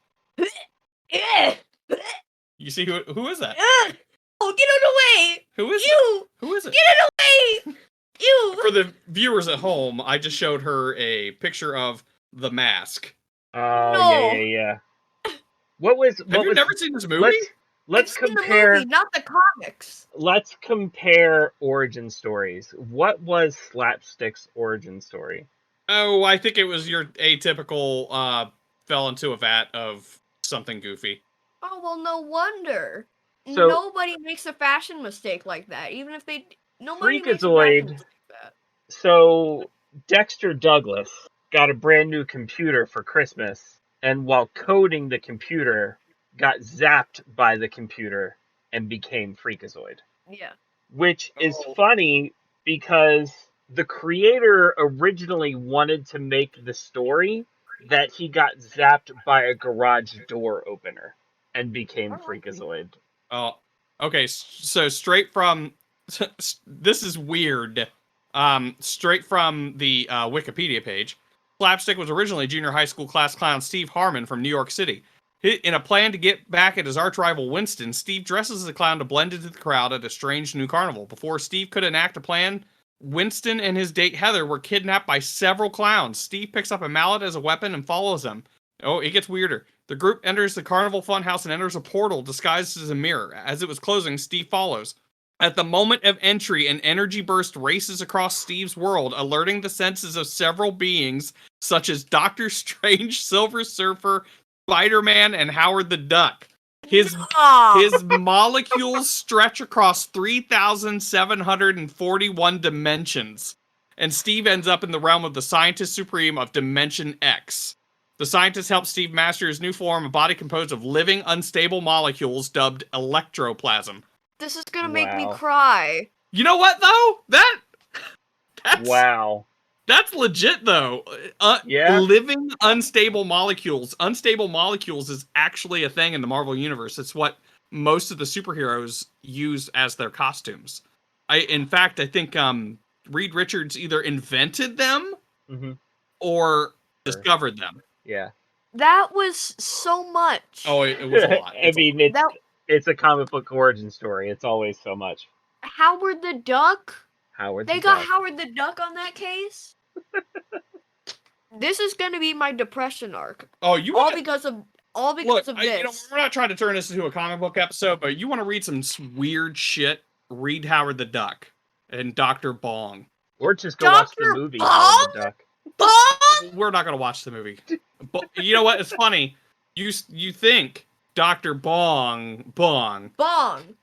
You see who is that? get it away! Who is You! it? Who is it? Get it away! You! For the viewers at home, I just showed her a picture of The Mask. Oh, No. yeah. What was? Have you never seen this movie? Let's I've seen compare. the movie, not the comics. Let's compare origin stories. What was Slapstick's origin story? Oh, I think it was your atypical fell into a vat of something goofy. Oh, well, no wonder. So- Nobody makes a fashion mistake like that. Even if they... Nobody makes a fashion Freakazoid. mistake like that. So Dexter Douglas got a brand new computer for Christmas, and while coding the computer, got zapped by the computer and became Freakazoid. Yeah. Which is Oh. funny because the creator originally wanted to make the story that he got zapped by a garage door opener and became Freakazoid. Oh, okay. So straight from this is weird. Straight from the Wikipedia page, Slapstick was originally junior high school class clown Steve Harmon from New York City. In a plan to get back at his arch rival Winston, Steve dresses as a clown to blend into the crowd at a strange new carnival. Before Steve could enact a plan, Winston and his date Heather were kidnapped by several clowns. Steve picks up a mallet as a weapon and follows them. Oh, it gets weirder. The group enters the carnival funhouse and enters a portal disguised as a mirror. As it was closing, Steve follows. At the moment of entry, an energy burst races across Steve's world, alerting the senses of several beings, such as Doctor Strange, Silver Surfer, Spider-Man, and Howard the Duck. His molecules stretch across 3,741 dimensions, and Steve ends up in the realm of the Scientist Supreme of Dimension X. The scientist helps Steve master his new form, a body composed of living, unstable molecules dubbed electroplasm. This is gonna make me Wow. cry. You know what, though? That's Wow. That's legit, though. Yeah. Living unstable molecules. Unstable molecules is actually a thing in the Marvel Universe. It's what most of the superheroes use as their costumes. In fact, I think Reed Richards either invented them Mm-hmm. or discovered them. Yeah. That was so much. Oh, it was a lot. I mean, That it's a comic book origin story. It's always so much. Howard the Duck? Howard They the got Duck. Howard the Duck on that case? This is gonna be my depression arc. Oh, you All want because of look? this. You know, we're not trying to turn this into a comic book episode, but you want to read some weird shit? Read Howard the Duck and Dr. Bong. Or just go watch the Dr. movie Bong? Howard the Duck. Bong! We're not going to watch the movie. But you know what? It's funny. You think Dr. Bong, Bong.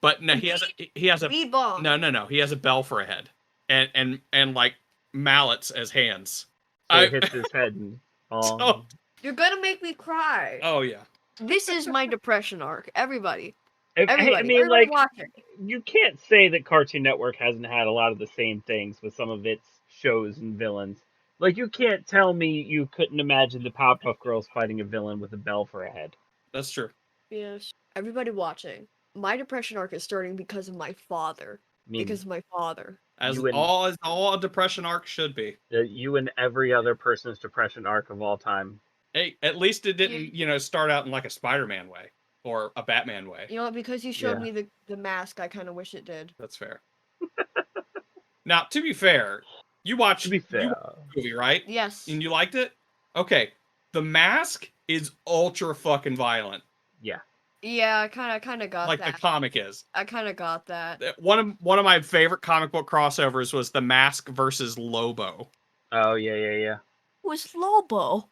but no, he has a Be Bong. no. He has a bell for a head, and like mallets as hands. So it hits his head and So- You're gonna make me cry. oh yeah. This is my depression arc. Everybody. I Everybody. mean, Everybody like, watch it. you can't say that Cartoon Network hasn't had a lot of the same things with some of its shows and villains. Like, you can't tell me you couldn't imagine the Powerpuff Girls fighting a villain with a bell for a head. That's true. Yes. Everybody watching. My depression arc is starting because of my father. I mean, Because of my father. As You and- all a depression arc should be. you and every other person's depression arc of all time. Hey, at least it didn't, start out in like a Spider-Man way or a Batman way. You know what? Because you showed Yeah. me the mask, I kind of wish it did. That's fair. Now, to be fair, you watched To be fair. the movie, right? Yes. And you liked it? Okay. The Mask is ultra fucking violent, Yeah. Yeah, I kind of got like that. the comic is. I kind of got that. One of my favorite comic book crossovers was The Mask versus Lobo. Oh, yeah. Was Lobo?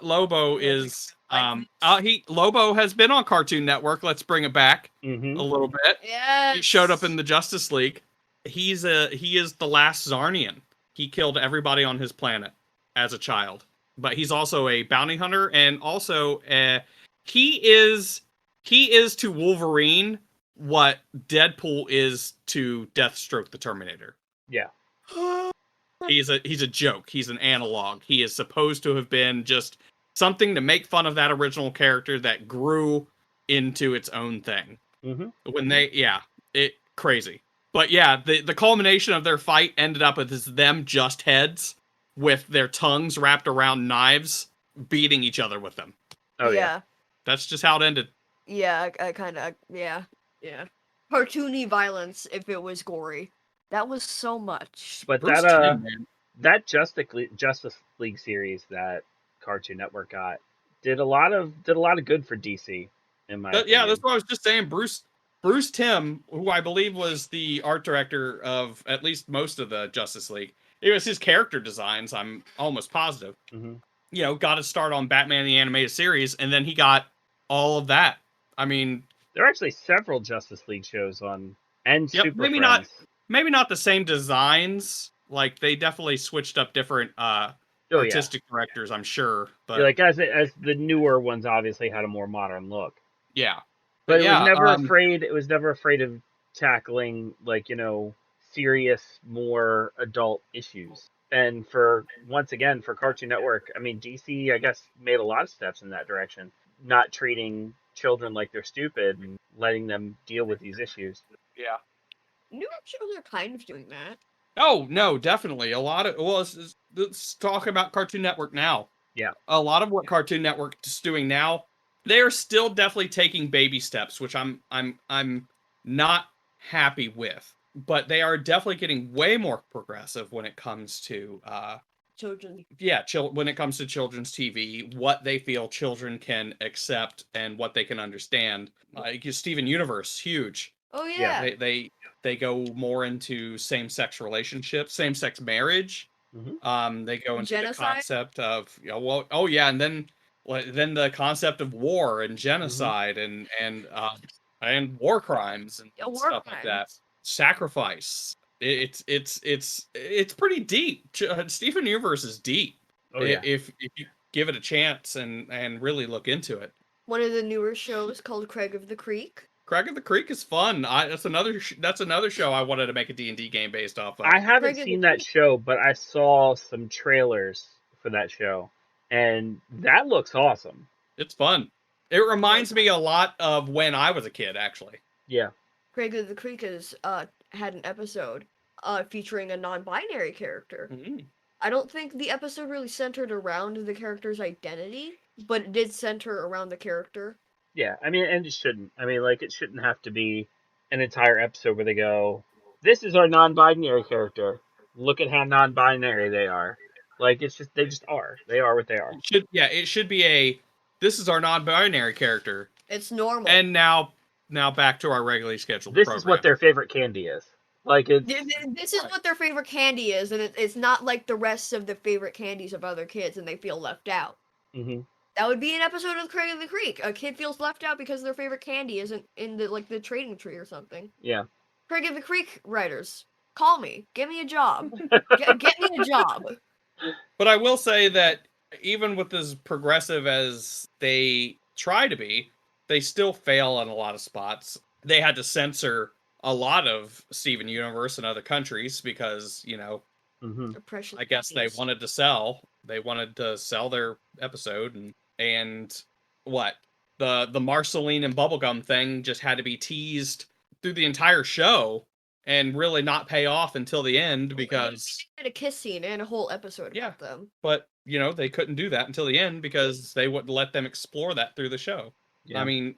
Lobo is Lobo has been on Cartoon Network. Let's bring it back Mm-hmm. a little bit. Yeah. He showed up in the Justice League. He is the last Zarnian. He killed everybody on his planet as a child. But he's also a bounty hunter, and also he is to Wolverine what Deadpool is to Deathstroke the Terminator. Yeah. He's a joke. He's an analog. He is supposed to have been just something to make fun of that original character that grew into its own thing. Mm-hmm. Crazy. But yeah, the culmination of their fight ended up with them just heads with their tongues wrapped around knives, beating each other with them. Oh, yeah. That's just how it ended. Yeah, I kind of, yeah. cartoony violence if it was gory. That was so much. But Bruce that Timm, man. that Justice League series that Cartoon Network got did a lot of good for DC, in my opinion. Yeah, that's what I was just saying. Bruce Timm, who I believe was the art director of at least most of the Justice League. It was his character designs, I'm almost positive. Mhm. You know, got to start on Batman the Animated Series, and then he got all of that. I mean, There are actually several Justice League shows on, and yep, Super Friends. maybe not the same designs. Like they definitely switched up different artistic directors, I'm sure. But Yeah, like as the newer ones obviously had a more modern look. yeah. But it was yeah, never afraid. It was never afraid of tackling, like, serious, more adult issues. And once again, for Cartoon Network, I mean, DC, I guess, made a lot of steps in that direction, not treating children like they're stupid and letting them deal with these issues. Yeah. New shows are kind of doing that. Oh no, definitely. A lot of let's talk about Cartoon Network now. Yeah. A lot of what Cartoon Network is doing now, they are still definitely taking baby steps, which I'm not happy with. But they are definitely getting way more progressive when it comes to Children. yeah, when it comes to children's TV, what they feel children can accept and what they can understand. Like Steven Universe, huge. Oh yeah. They go more into same-sex relationships, same-sex marriage. Mhm. They go into Genocide? the concept of and then the concept of war and genocide and war crimes and Yeah, war stuff like that. crimes. Sacrifice. It's pretty deep. Steven Universe is deep. Oh yeah. If you give it a chance and really look into it. One of the newer shows called Craig of the Creek. Craig of the Creek is fun. That's another show I wanted to make a D&D game based off of. I haven't Craig of seen the that Creek. show, but I saw some trailers for that show, and that looks awesome. It's fun. It reminds me a lot of when I was a kid, actually. Yeah. Craig of the Creek has had an episode featuring a non-binary character. Mm. I don't think the episode really centered around the character's identity, but it did center around the character. Yeah, I mean, and it shouldn't. I mean, like, it shouldn't have to be an entire episode where they go, "This is our non-binary character. Look at how non-binary they are." Like, it's just they just are. They are what they are. It should be this is our non-binary character. It's normal. And now back to our regularly scheduled This program. is what their favorite candy is. Like, it's This is what their favorite candy is, and it's not like the rest of the favorite candies of other kids, and they feel left out. Mhm. That would be an episode of Craig of the Creek. A kid feels left out because their favorite candy isn't in the trading tree or something. Yeah. Craig of the Creek writers, call me. Give me a job. Get me a job. But I will say that even with as progressive as they try to be, they still fail in a lot of spots. They had to censor a lot of Steven Universe in other countries because, Mhm. Oppression. I guess they wanted to sell. They wanted to sell their episode, and what the Marceline and bubblegum thing just had to be teased through the entire show and really not pay off until the end because They had a kiss scene and a whole episode about them. But they couldn't do that until the end because they wouldn't let them explore that through the show. Yeah. I mean,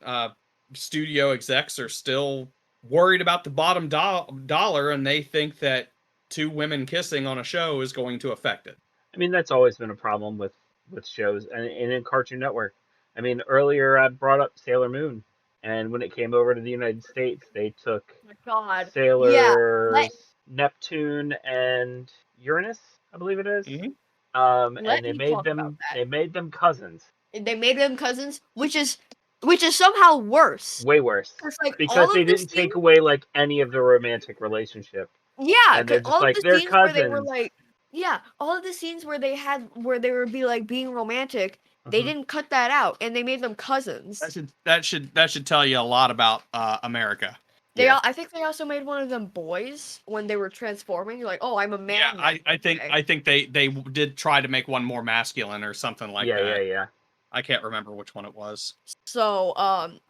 studio execs are still worried about the bottom dollar, and they think that two women kissing on a show is going to affect it. I mean, that's always been a problem with shows and in Cartoon Network. I mean, earlier I brought up Sailor Moon, and when it came over to the United States, they took Oh my God. Sailor Neptune and Uranus, I believe it is. Mhm. And they made them cousins. They made them cousins, which is somehow worse. Way worse. Because they didn't take away like any of the romantic relationship. Yeah, and they're just all like of the they're scenes cousins. where they were like, all of the scenes where they would be like being romantic, they didn't cut that out, and they made them cousins. That should tell you a lot about America. I think they also made one of them boys when they were transforming. You're like, oh, I'm a man. Yeah, I think they did try to make one more masculine or something like that. Yeah. I can't remember which one it was. So,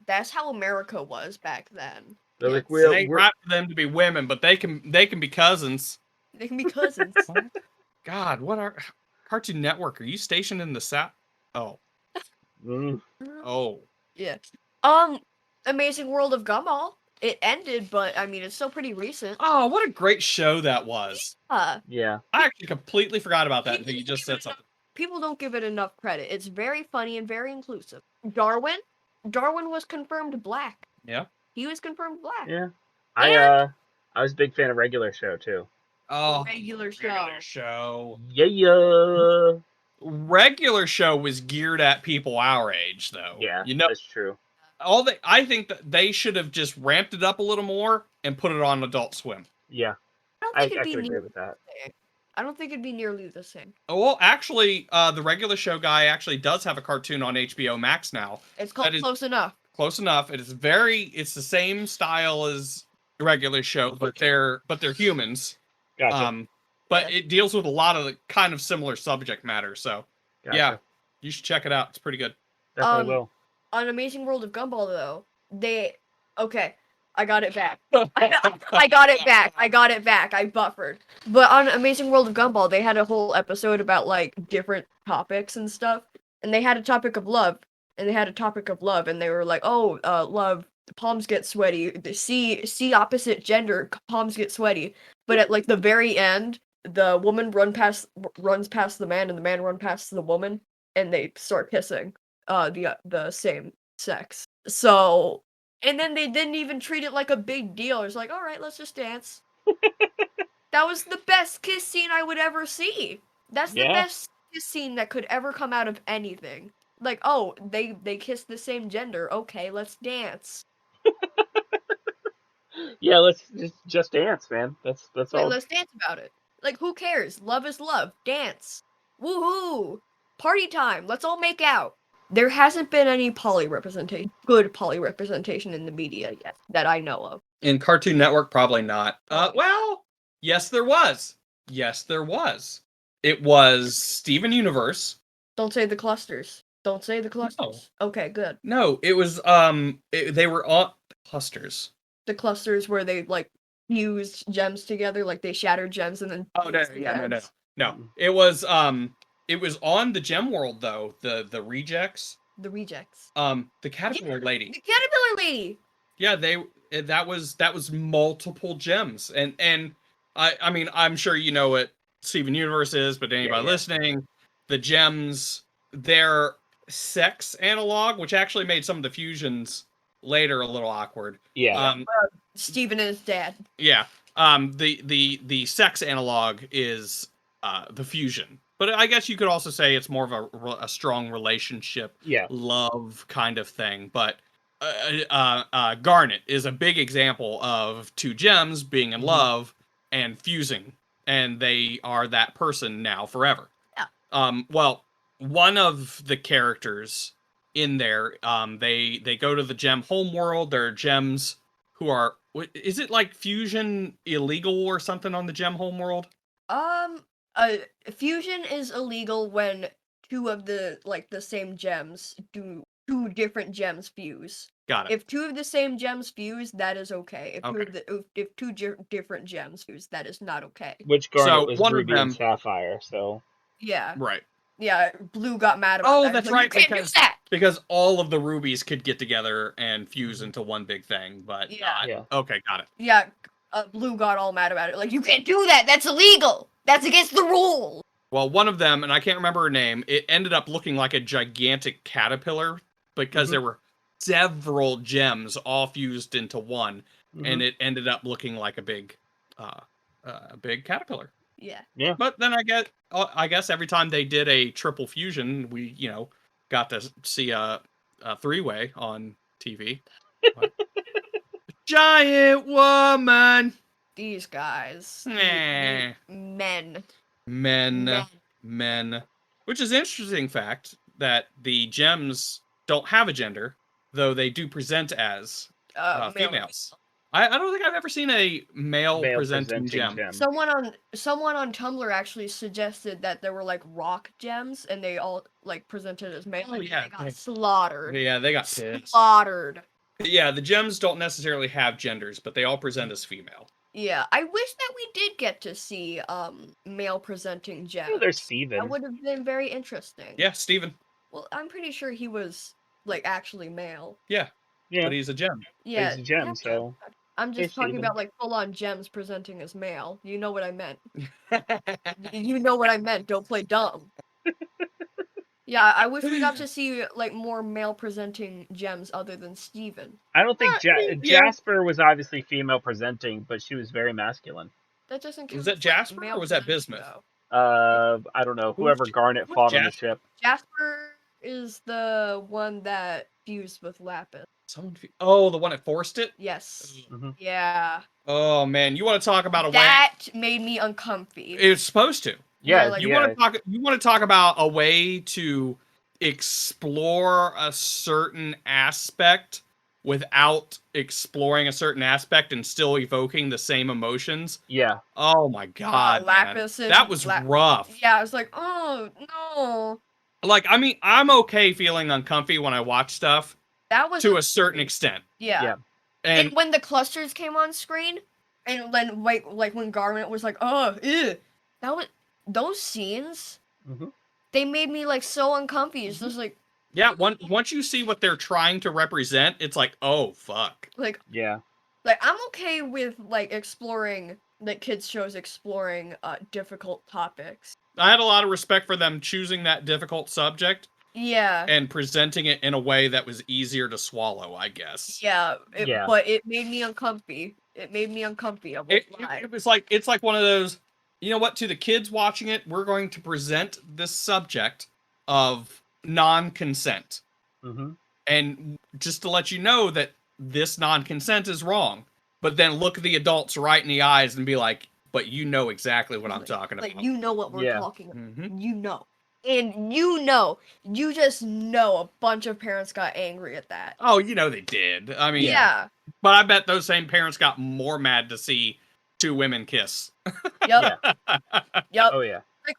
that's how America was back then. They're like, it ain't right for them to be women, but they can be cousins. They can be cousins. God, what are Cartoon Network? Are you stationed in the South? Oh. Mm. Oh. Yeah. Amazing World of Gumball it ended, but I mean, it's still pretty recent. Oh, what a great show that was. Yeah. I actually completely forgot about that until you just said something. People don't give it enough credit. It's very funny and very inclusive. Darwin was confirmed black. Yeah. He was confirmed black. Yeah. And I was a big fan of Regular Show too. Oh, regular show. regular show. Yeah. Regular show was geared at people our age, though. Yeah, You know, that's true. I think that they should have just ramped it up a little more and put it on Adult Swim. Yeah, I I don't think can it'd be agree with that. I don't think it'd be nearly the same. Oh, well, actually, the regular show guy actually does have a cartoon on HBO Max now. It's called Close Enough. Close Enough. It's the same style as the regular show, but they're Gotcha. humans. But Yeah. it deals with a lot of the kind of similar subject matter. So Gotcha. yeah, you should check it out. It's pretty good. Definitely will. On Amazing World of Gumball, though, I got it back. I got it back. I buffered. But on Amazing World of Gumball, they had a whole episode about like different topics and stuff. And they had a topic of love. And they were like, "Oh, love, palms get sweaty. See opposite gender, palms get sweaty." But at like the very end, the woman runs past the man, and the man runs past the woman, and they start kissing. The same sex. So, and then they didn't even treat it like a big deal. It's like, all right, let's just dance. That was the best kiss scene I would ever see. That's the best kiss scene that could ever come out of anything. Like, oh, they kiss the same gender. Okay, let's dance. Yeah, let's just dance, man. That's all. Let's dance about it. Like, who cares? Love is love. Dance. Woohoo! Party time. Let's all make out. There hasn't been any good poly representation in the media yet that I know of. In Cartoon Network, probably not. Well, yes, there was. It was Steven Universe. Don't say the clusters. No. Okay, good. No, it was they were on clusters. The clusters where they like fused gems together, like they shattered gems and then. Oh no, yeah, no. It was on the Gem World though. The rejects. The rejects. The Caterpillar Lady. The Caterpillar Lady. Yeah, that was multiple gems, and I mean I'm sure you know what Steven Universe is, but anybody listening, the gems, their sex analog, which actually made some of the fusions later a little awkward. Yeah. Steven and his dad. Yeah. The sex analog is the fusion, but I guess you could also say it's more of a strong relationship, love kind of thing. But Garnet is a big example of two gems being in love and fusing, and they are that person now forever. Yeah. Well, one of the characters in there, they go to the gem homeworld. There are gems who are. Is it like fusion illegal or something on the gem homeworld? Fusion is illegal when two of the same gems do two different gems fuse. Got it. If two of the same gems fuse, that is okay. If two different gems fuse, that is not okay. Which Garnet was Ruby and Sapphire, so. Yeah. Right. Yeah, Blue got mad about that. That's right, because all of the rubies could get together and fuse into one big thing, but okay, got it. Yeah, Blue got all mad about it. Like, you can't do that. That's illegal. That's against the rules. Well, one of them, and I can't remember her name, it ended up looking like a gigantic caterpillar because there were several gems all fused into one, and it ended up looking like a big caterpillar. Yeah. But then I guess every time they did a triple fusion, we got to see a three-way on TV. Giant woman. These guys. Men. Which is an interesting fact that the gems don't have a gender, though they do present as females. I don't think I've ever seen a male presenting gem. Someone on Tumblr actually suggested that there were like rock gems, and they all like presented as male. Oh yeah, they got slaughtered. Yeah, they got pissed. Slaughtered. Yeah, the gems don't necessarily have genders, but they all present as female. Yeah, I wish that we did get to see male presenting gems. Oh, there's Steven. That would have been very interesting. Yeah, Steven. Well, I'm pretty sure he was like actually male. Yeah. Yeah, But he's a gem. Yeah, he's a gem, so I'm Hey, just talking Steven. about like full-on gems presenting as male. You know what I meant. You know what I meant. Don't play dumb. Yeah, I wish we got to see like more male presenting gems other than Steven. I don't think Yeah. Jasper was obviously female presenting, but she was very masculine. That doesn't count. Was that as, like, Jasper male or was that presenting, Bismuth? though. I don't know. Who's Whoever Garnet who's fought on the Jasper? ship. Jasper is the one that fused with Lapis. Oh, the one that forced it? Yes. hmm Yeah. Oh man, you want to talk about a way? That made me uncomfy. It's supposed to. Yeah, like- You yeah. want to talk about a way to explore a certain aspect without exploring a certain aspect and still evoking the same emotions. Yeah. Oh my god, man. Lapis and That was rough. Yeah, I was like, oh no. Like, I mean, I'm okay feeling uncomfy when I watch stuff That was to a certain extent. Yeah. Yeah. And And when the clusters came on screen, and then like when Garment was like, oh, ew, that was those scenes. hmm They made me like so uncomfy. It's just like yeah, once you see what they're trying to represent, it's like, oh fuck. Yeah. like I'm okay with like exploring like kids shows exploring difficult topics. I had a lot of respect for them choosing that difficult subject Yeah. and presenting it in a way that was easier to swallow, I guess. Yeah, Yeah. but it made me uncomfy. It made me uncomfy. I won't lie. It was like, it's like one of those, you know what, to the kids watching it, we're going to present this subject of non-consent. hmm And just to let you know that this non-consent is wrong, but then look the adults right in the eyes and be like, but you know exactly what I'm talking about. Like you know what we're Yeah. talking about. Mhm. You know. And you just know a bunch of parents got angry at that. Oh, you know they did. I mean, Yeah. but I bet those same parents got more mad to see two women kiss. Yep. Yep. Oh yeah. Like,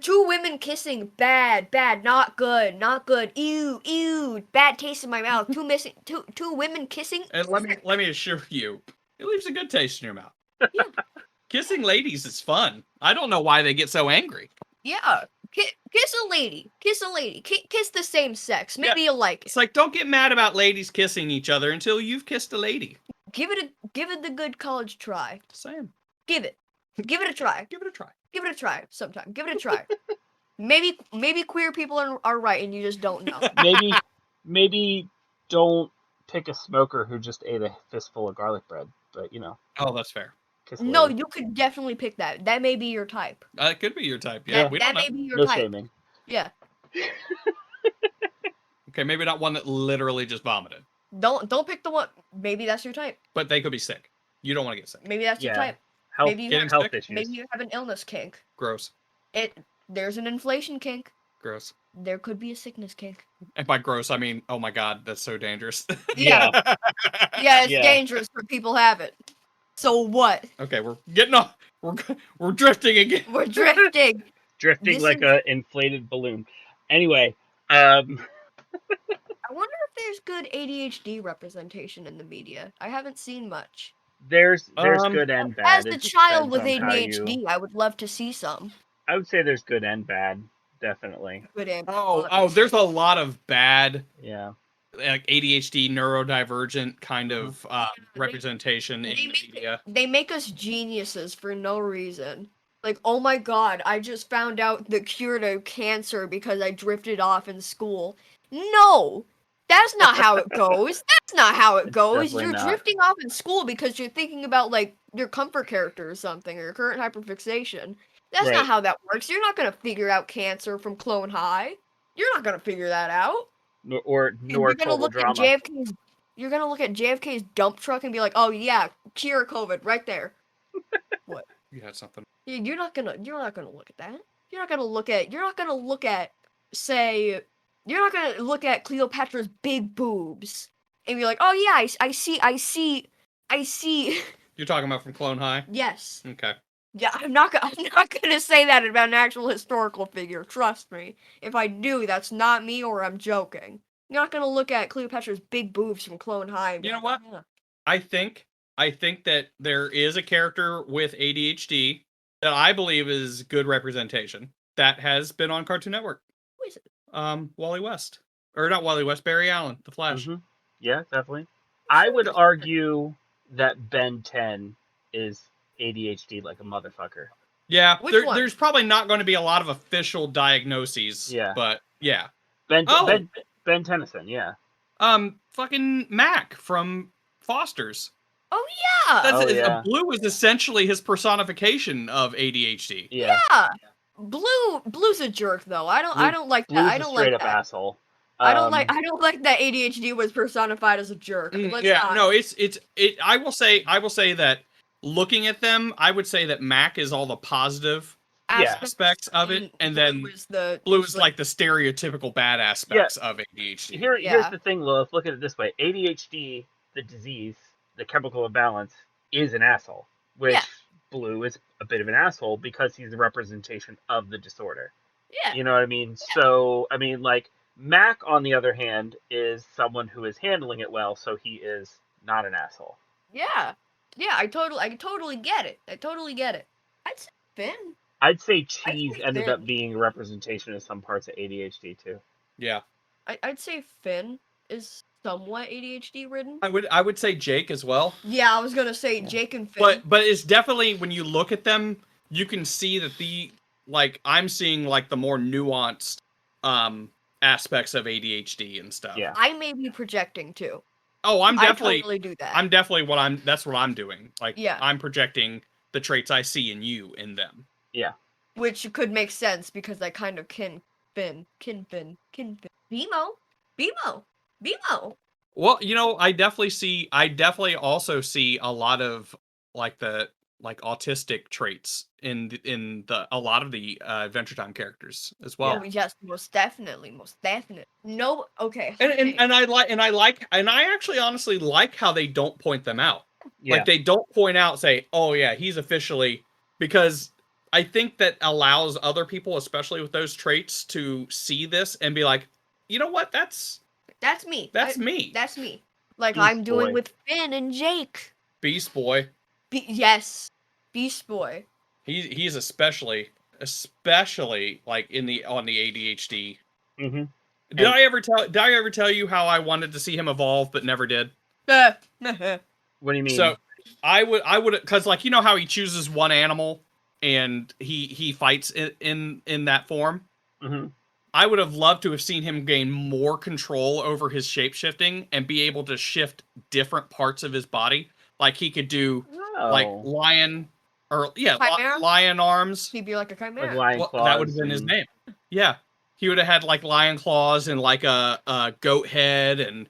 two women kissing, bad, not good, ew, bad taste in my mouth. Two women kissing. And let me assure you, it leaves a good taste in your mouth. Yeah. Kissing ladies is fun. I don't know why they get so angry. Yeah. Kiss a lady. Kiss the same sex. Maybe you'll like it. It's like, don't get mad about ladies kissing each other until you've kissed a lady. Give it the good college try. Saying. Give it a try. Give it a try. Give it a try sometime. Give it a try. maybe queer people are right and you just don't know. Maybe don't pick a smoker who just ate a fistful of garlic bread, but you know. Oh, that's fair. Kiss a No, lady. you could definitely pick that. That may be your type. It could be your type. Yeah, that we don't know. may be your No type. shaming. Yeah. Okay, maybe not one that literally just vomited, Don't pick the one. Maybe that's your type. but they could be sick. You don't want to get sick. Maybe that's your Yeah. type. Health, Maybe you Getting health sick? issues. Maybe you have an illness kink. Gross. There's an inflation kink. Gross. There could be a sickness kink. And by gross, I mean, oh my god, that's so dangerous. Yeah. Yeah, it's Yeah. dangerous when people have it. So what? Okay, we're getting off. We're drifting again. We're drifting. Drifting This like is- a inflated balloon. Anyway, I wonder if there's good ADHD representation in the media. I haven't seen much. there's Um, good and bad. As It a just child with depends on how ADHD, you- I would love to see some. I would say there's good and bad, definitely. Good and Oh, there's a lot of bad, Yeah. like ADHD, neurodivergent kind of They- representation in they the make media. They make us geniuses for no reason. Like, oh my god, I just found out the cure to cancer because I drifted off in school. No! That's not how it goes. That's not how it It's goes. definitely You're not. drifting off in school because you're thinking about, like, your comfort character or something, or your current hyperfixation. That's Right. not how that works. You're not gonna figure out cancer from Clone High. You're not gonna figure that out. Or And nor you're gonna total look drama. at JFK's. You're gonna look at JFK's dump truck and be like, "Oh yeah, cure COVID right there." You had something. You're not gonna look at that. You're not gonna look at say you're not gonna look at Cleopatra's big boobs and be like, "Oh yeah, I see." You're talking about from Clone High? Yes. Okay. Yeah, I'm not gonna say that about an actual historical figure. Trust me. If I do, that's not me or I'm joking. You're not gonna look at Cleopatra's big boobs from Clone High. and be You know like, what? "Yeah." I think that there is a character with ADHD that I believe is good representation that has been on Cartoon Network. Who is it? Wally West. Or not Wally West, Barry Allen, The Flash. Mm-hmm. Yeah, definitely. I would argue that Ben 10 is ADHD like a motherfucker. Yeah, Which one? there's probably not going to be a lot of official diagnoses. Yeah. But yeah. Ben Oh. Ben Tennyson, yeah. Fucking Mac from Foster's. Oh yeah. Blue is essentially his personification of ADHD. Yeah. Blue's a jerk though. I don't like that. Blue's I a don't straight like up that. asshole. I don't like that ADHD was personified as a jerk. I will say that looking at them, I would say that Mac is all the positive aspects of it, and then Blue is like the stereotypical bad aspects of ADHD. Here's the thing, Lilith. Look at it this way: ADHD, the disease, the chemical imbalance, is an asshole. Which Blue is a bit of an asshole because he's a representation of the disorder. Yeah. You know what I mean? Yeah. So I mean, like Mac, on the other hand, is someone who is handling it well, so he is not an asshole. Yeah. Yeah, I totally get it. I'd say Finn. I'd say Cheese ended up being a representation of some parts of ADHD too. Yeah. I'd say Finn is somewhat ADHD ridden. I would say Jake as well. Yeah, I was gonna say Jake and Finn. But it's definitely, when you look at them, you can see that I'm seeing like the more nuanced aspects of ADHD and stuff. Yeah. I may be projecting too. Oh, I totally do that. That's what I'm doing. Like, I'm projecting the traits I see in you in them. Yeah. Which could make sense because I kind of kin Finn. Bimo. Well, I definitely also see a lot of the autistic traits in a lot of the Adventure Time characters as well. Oh, yes, most definitely. No, okay. And I actually honestly like how they don't point them out. Yeah. Like, they don't point out, say, oh yeah, he's officially, because I think that allows other people, especially with those traits, to see this and be like, you know what, that's me. That's me. Like Beast I'm doing Boy. with Finn and Jake. Beast Boy. Yes, Beast Boy. He's especially like on the ADHD. Mm-hmm. Did I ever tell you how I wanted to see him evolve but never did? What do you mean? So I would, because like, you know how he chooses one animal and he fights in that form. Mm-hmm. I would have loved to have seen him gain more control over his shape-shifting and be able to shift different parts of his body. Like, he could do like lion lion arms. He'd be like a chimera. Like lion claws. That would have been his name. Yeah. He would have had like lion claws and like a goat head and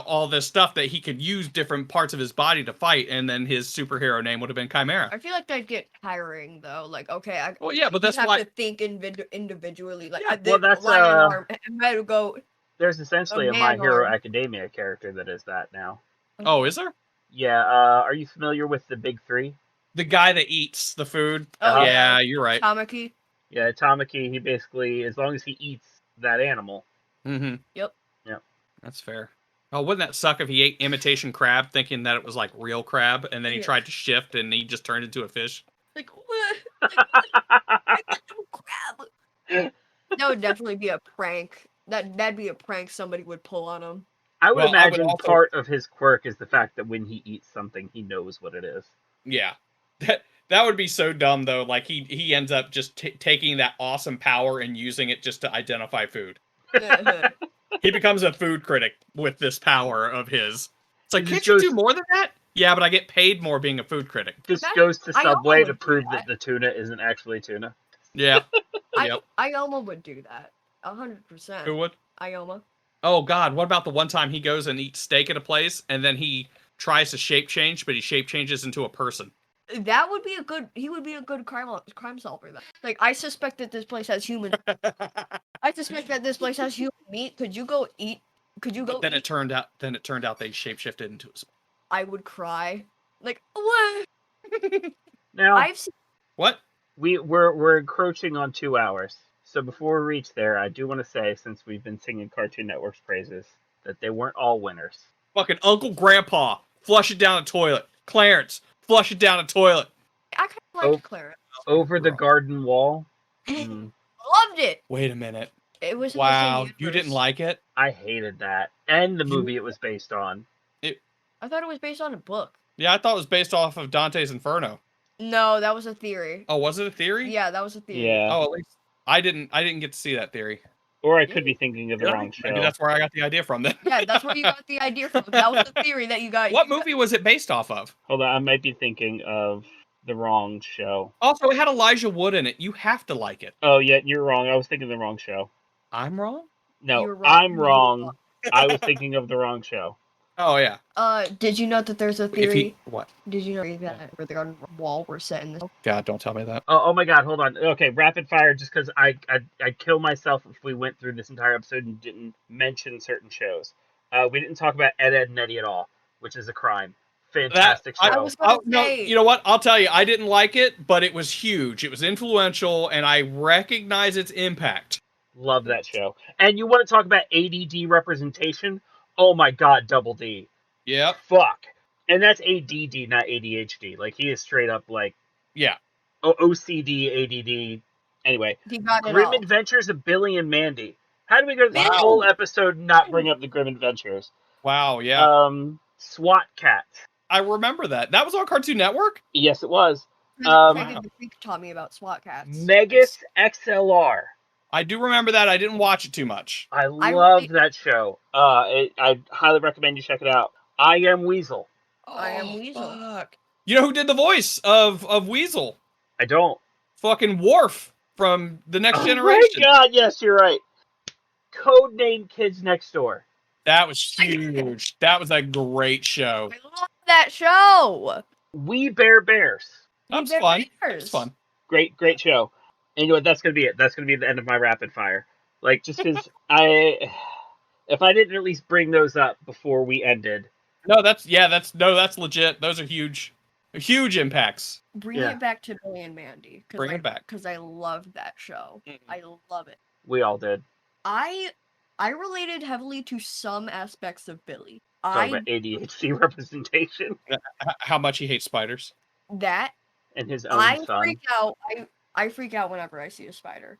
all this stuff that he could use different parts of his body to fight, and then his superhero name would have been Chimera. I feel like that'd get tiring though. Like, okay, but that's have why to think individually. Like, that's lion arm, and I would go. There's essentially a My Hero Academia character that is that now. Oh, is there? Yeah. Are you familiar with the Big Three? The guy that eats the food. Oh, yeah, you're right. Tamaki. Yeah, Tamaki. He basically, as long as he eats that animal. Mm-hmm. Yep. That's fair. Oh, wouldn't that suck if he ate imitation crab thinking that it was like real crab, and then he tried to shift and he just turned into a fish? Like, what? Crab. That would definitely be a prank. That'd be a prank somebody would pull on him. I would imagine part of his quirk is the fact that when he eats something, he knows what it is. Yeah. That would be so dumb, though. Like, he ends up just taking that awesome power and using it just to identify food. He becomes a food critic with this power of his. It's like, can't you do more than that? Yeah, but I get paid more being a food critic. Just goes to Subway to prove that the tuna isn't actually tuna. Yeah. Ioma would do that. 100%. Who would? Ioma. Oh, God. What about the one time he goes and eats steak at a place, and then he tries to shape change, but he shape changes into a person? That would be he would be a good crime solver. Then. Like, I suspect that this place has human. I suspect that this place has human meat. Could you go eat? Then it turned out they shapeshifted into a. I would cry. Like, what? Now I've seen. What? We're encroaching on 2 hours. So before we reach there, I do want to say, since we've been singing Cartoon Network's praises, that they weren't all winners. Fucking Uncle Grandpa, flush it down the toilet. Clarence, flush it down the toilet. I kind of liked Clarence. Over the Garden Wall. Loved it. Wait a minute. It was in Wow, the same you didn't universe. like it? I hated that. And the movie it was based on. I thought it was based on a book. Yeah, I thought it was based off of Dante's Inferno. No, that was a theory. Oh, was it a theory? Yeah, that was a theory. Yeah. Oh, at least I didn't get to see that theory. Or I could be thinking of the Did I? wrong show. Maybe that's where I got the idea from then. Yeah, that's where you got the idea from. That was the theory that you got. What movie was it based off of? Hold on, I might be thinking of the wrong show. Also, it had Elijah Wood in it. You have to like it. Oh, yeah, you're wrong. I was thinking of the wrong show. I'm wrong? No, You're wrong. I'm You're wrong. wrong. I was thinking of the wrong show. Oh, yeah. Did you know that there's a theory? What? Did you know that where the garden wall were set in this? God, don't tell me that. Oh my god, hold on. Okay, rapid fire, just because I'd kill myself if we went through this entire episode and didn't mention certain shows. We didn't talk about Ed, Edd, and Eddy at all, which is a crime. Fantastic show. I was gonna No, say. you know what? I'll tell you, I didn't like it, but it was huge. It was influential, and I recognize its impact. Love that show. And you want to talk about ADD representation? Oh my god, Double D. Yep. Fuck. And that's ADD, not ADHD. Like, he is straight up, like, Yeah. OCD, ADD. Anyway, He got it Grim all. Adventures of Billy and Mandy. How do we go to this Wow. whole episode and not bring up the Grim Adventures? Wow, yeah. SWAT Cats. I remember that. That was on Cartoon Network? Yes, it was. Megan the Freak taught me about SWAT cats. Megas XLR. I do remember that. I didn't watch it too much. I loved that show. I highly recommend you check it out. I Am Weasel. I Am Weasel. Fuck. You know who did the voice of Weasel? I don't. Fucking Worf from The Next Oh Generation. my god, yes, you're right. Codename Kids Next Door. That was huge. That was a great show. I love that show. We Bear Bears. That's They're fun. bears. It's fun. Great show. And you know what? That's gonna be it. That's gonna be the end of my rapid fire. Like, just because if I didn't at least bring those up before we ended. No, that's legit. Those are huge impacts. Bring it back to Billy and Mandy. Bring it back. Because I love that show. I love it. We all did. I related heavily to some aspects of Billy. Talk about ADHD representation How much he hates spiders. That and his own son. freak out. I freak out whenever I see a spider.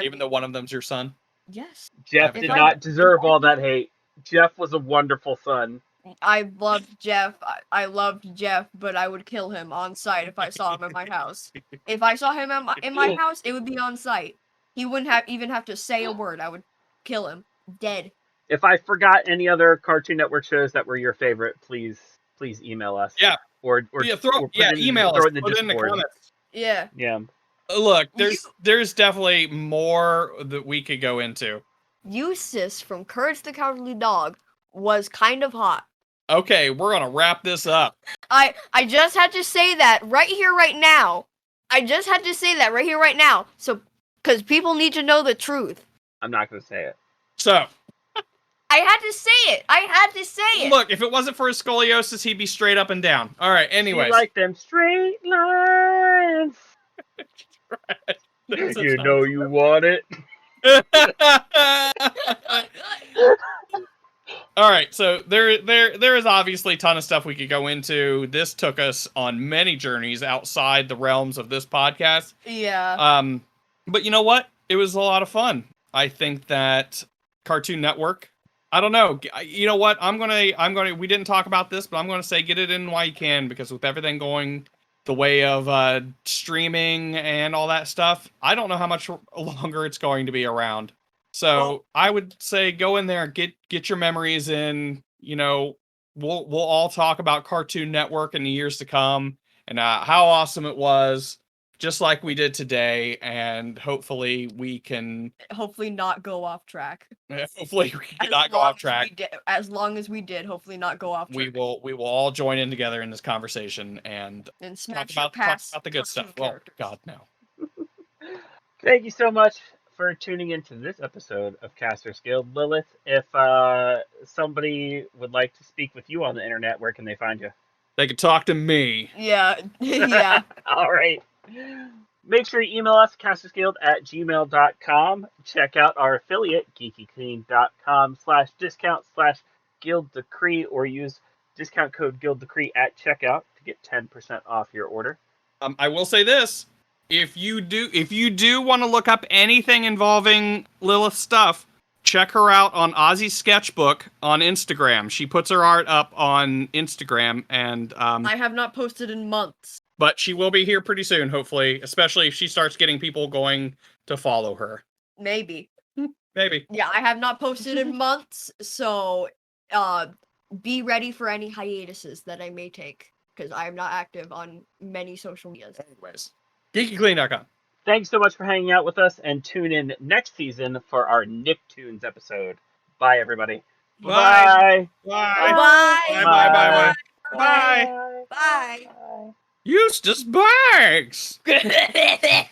Even though one of them's your son. Yes. Jeff did not deserve all that hate. Jeff was a wonderful son. I loved Jeff. I loved Jeff, but I would kill him on sight if I saw him in my house. If I saw him in my house, it would be on sight. He wouldn't even have to say a word. I would kill him. Dead. If I forgot any other Cartoon Network shows that were your favorite, please email us. Yeah. Or email us. throw it in the Put it in the Discord. comments. Yeah. Yeah. Look, there's definitely more that we could go into. Eustace from Courage the Cowardly Dog was kind of hot. Okay, we're gonna wrap this up. I just had to say that right here, right now. I just had to say that right here, right now. So, because people need to know the truth. I'm not going to say it. So, I had to say it. I had to say it. look, if it wasn't for his scoliosis, he'd be straight up and down. All right, anyways. You like them straight lines. You know you want it. All right, so there is obviously a ton of stuff we could go into. This took us on many journeys outside the realms of this podcast. Yeah. But you know what? It was a lot of fun. I think that Cartoon Network, I don't know. You know what? We didn't talk about this, but I'm going to say get it in while you can, because with everything going the way of streaming and all that stuff, I don't know how much longer it's going to be around. So I would say go in there, get your memories in. You know, we'll all talk about Cartoon Network in the years to come and how awesome it was, just like we did today. And hopefully we can not go off track. Hopefully we can not go off track. As long as we did, hopefully not go off track. We will all join in together in this conversation and smash talk about the good stuff. Well, God, no. Thank you so much for tuning into this episode of Casters Guild. Lilith, if somebody would like to speak with you on the internet, where can they find you? They could talk to me. Yeah. Yeah. All right. Make sure you email us, castersguild@gmail.com. Check out our affiliate, geekyclean.com/discount/guilddecree, or use discount code guilddecree at checkout to get 10% off your order. I will say this. If you do want to look up anything involving Lilith's stuff, check her out on Ozzy's Sketchbook on Instagram. She puts her art up on Instagram, and I have not posted in months. but she will be here pretty soon, hopefully, especially if she starts getting people going to follow her. Maybe. Maybe. Yeah, I have not posted in months, so be ready for any hiatuses that I may take, because I am not active on many social medias. Anyways, geekyclean.com. Thanks so much for hanging out with us, and tune in next season for our Nicktoons episode. Bye, everybody. Bye. Bye. Bye. Bye. Bye. Bye. Bye. Bye. Eustace Banks. Bye.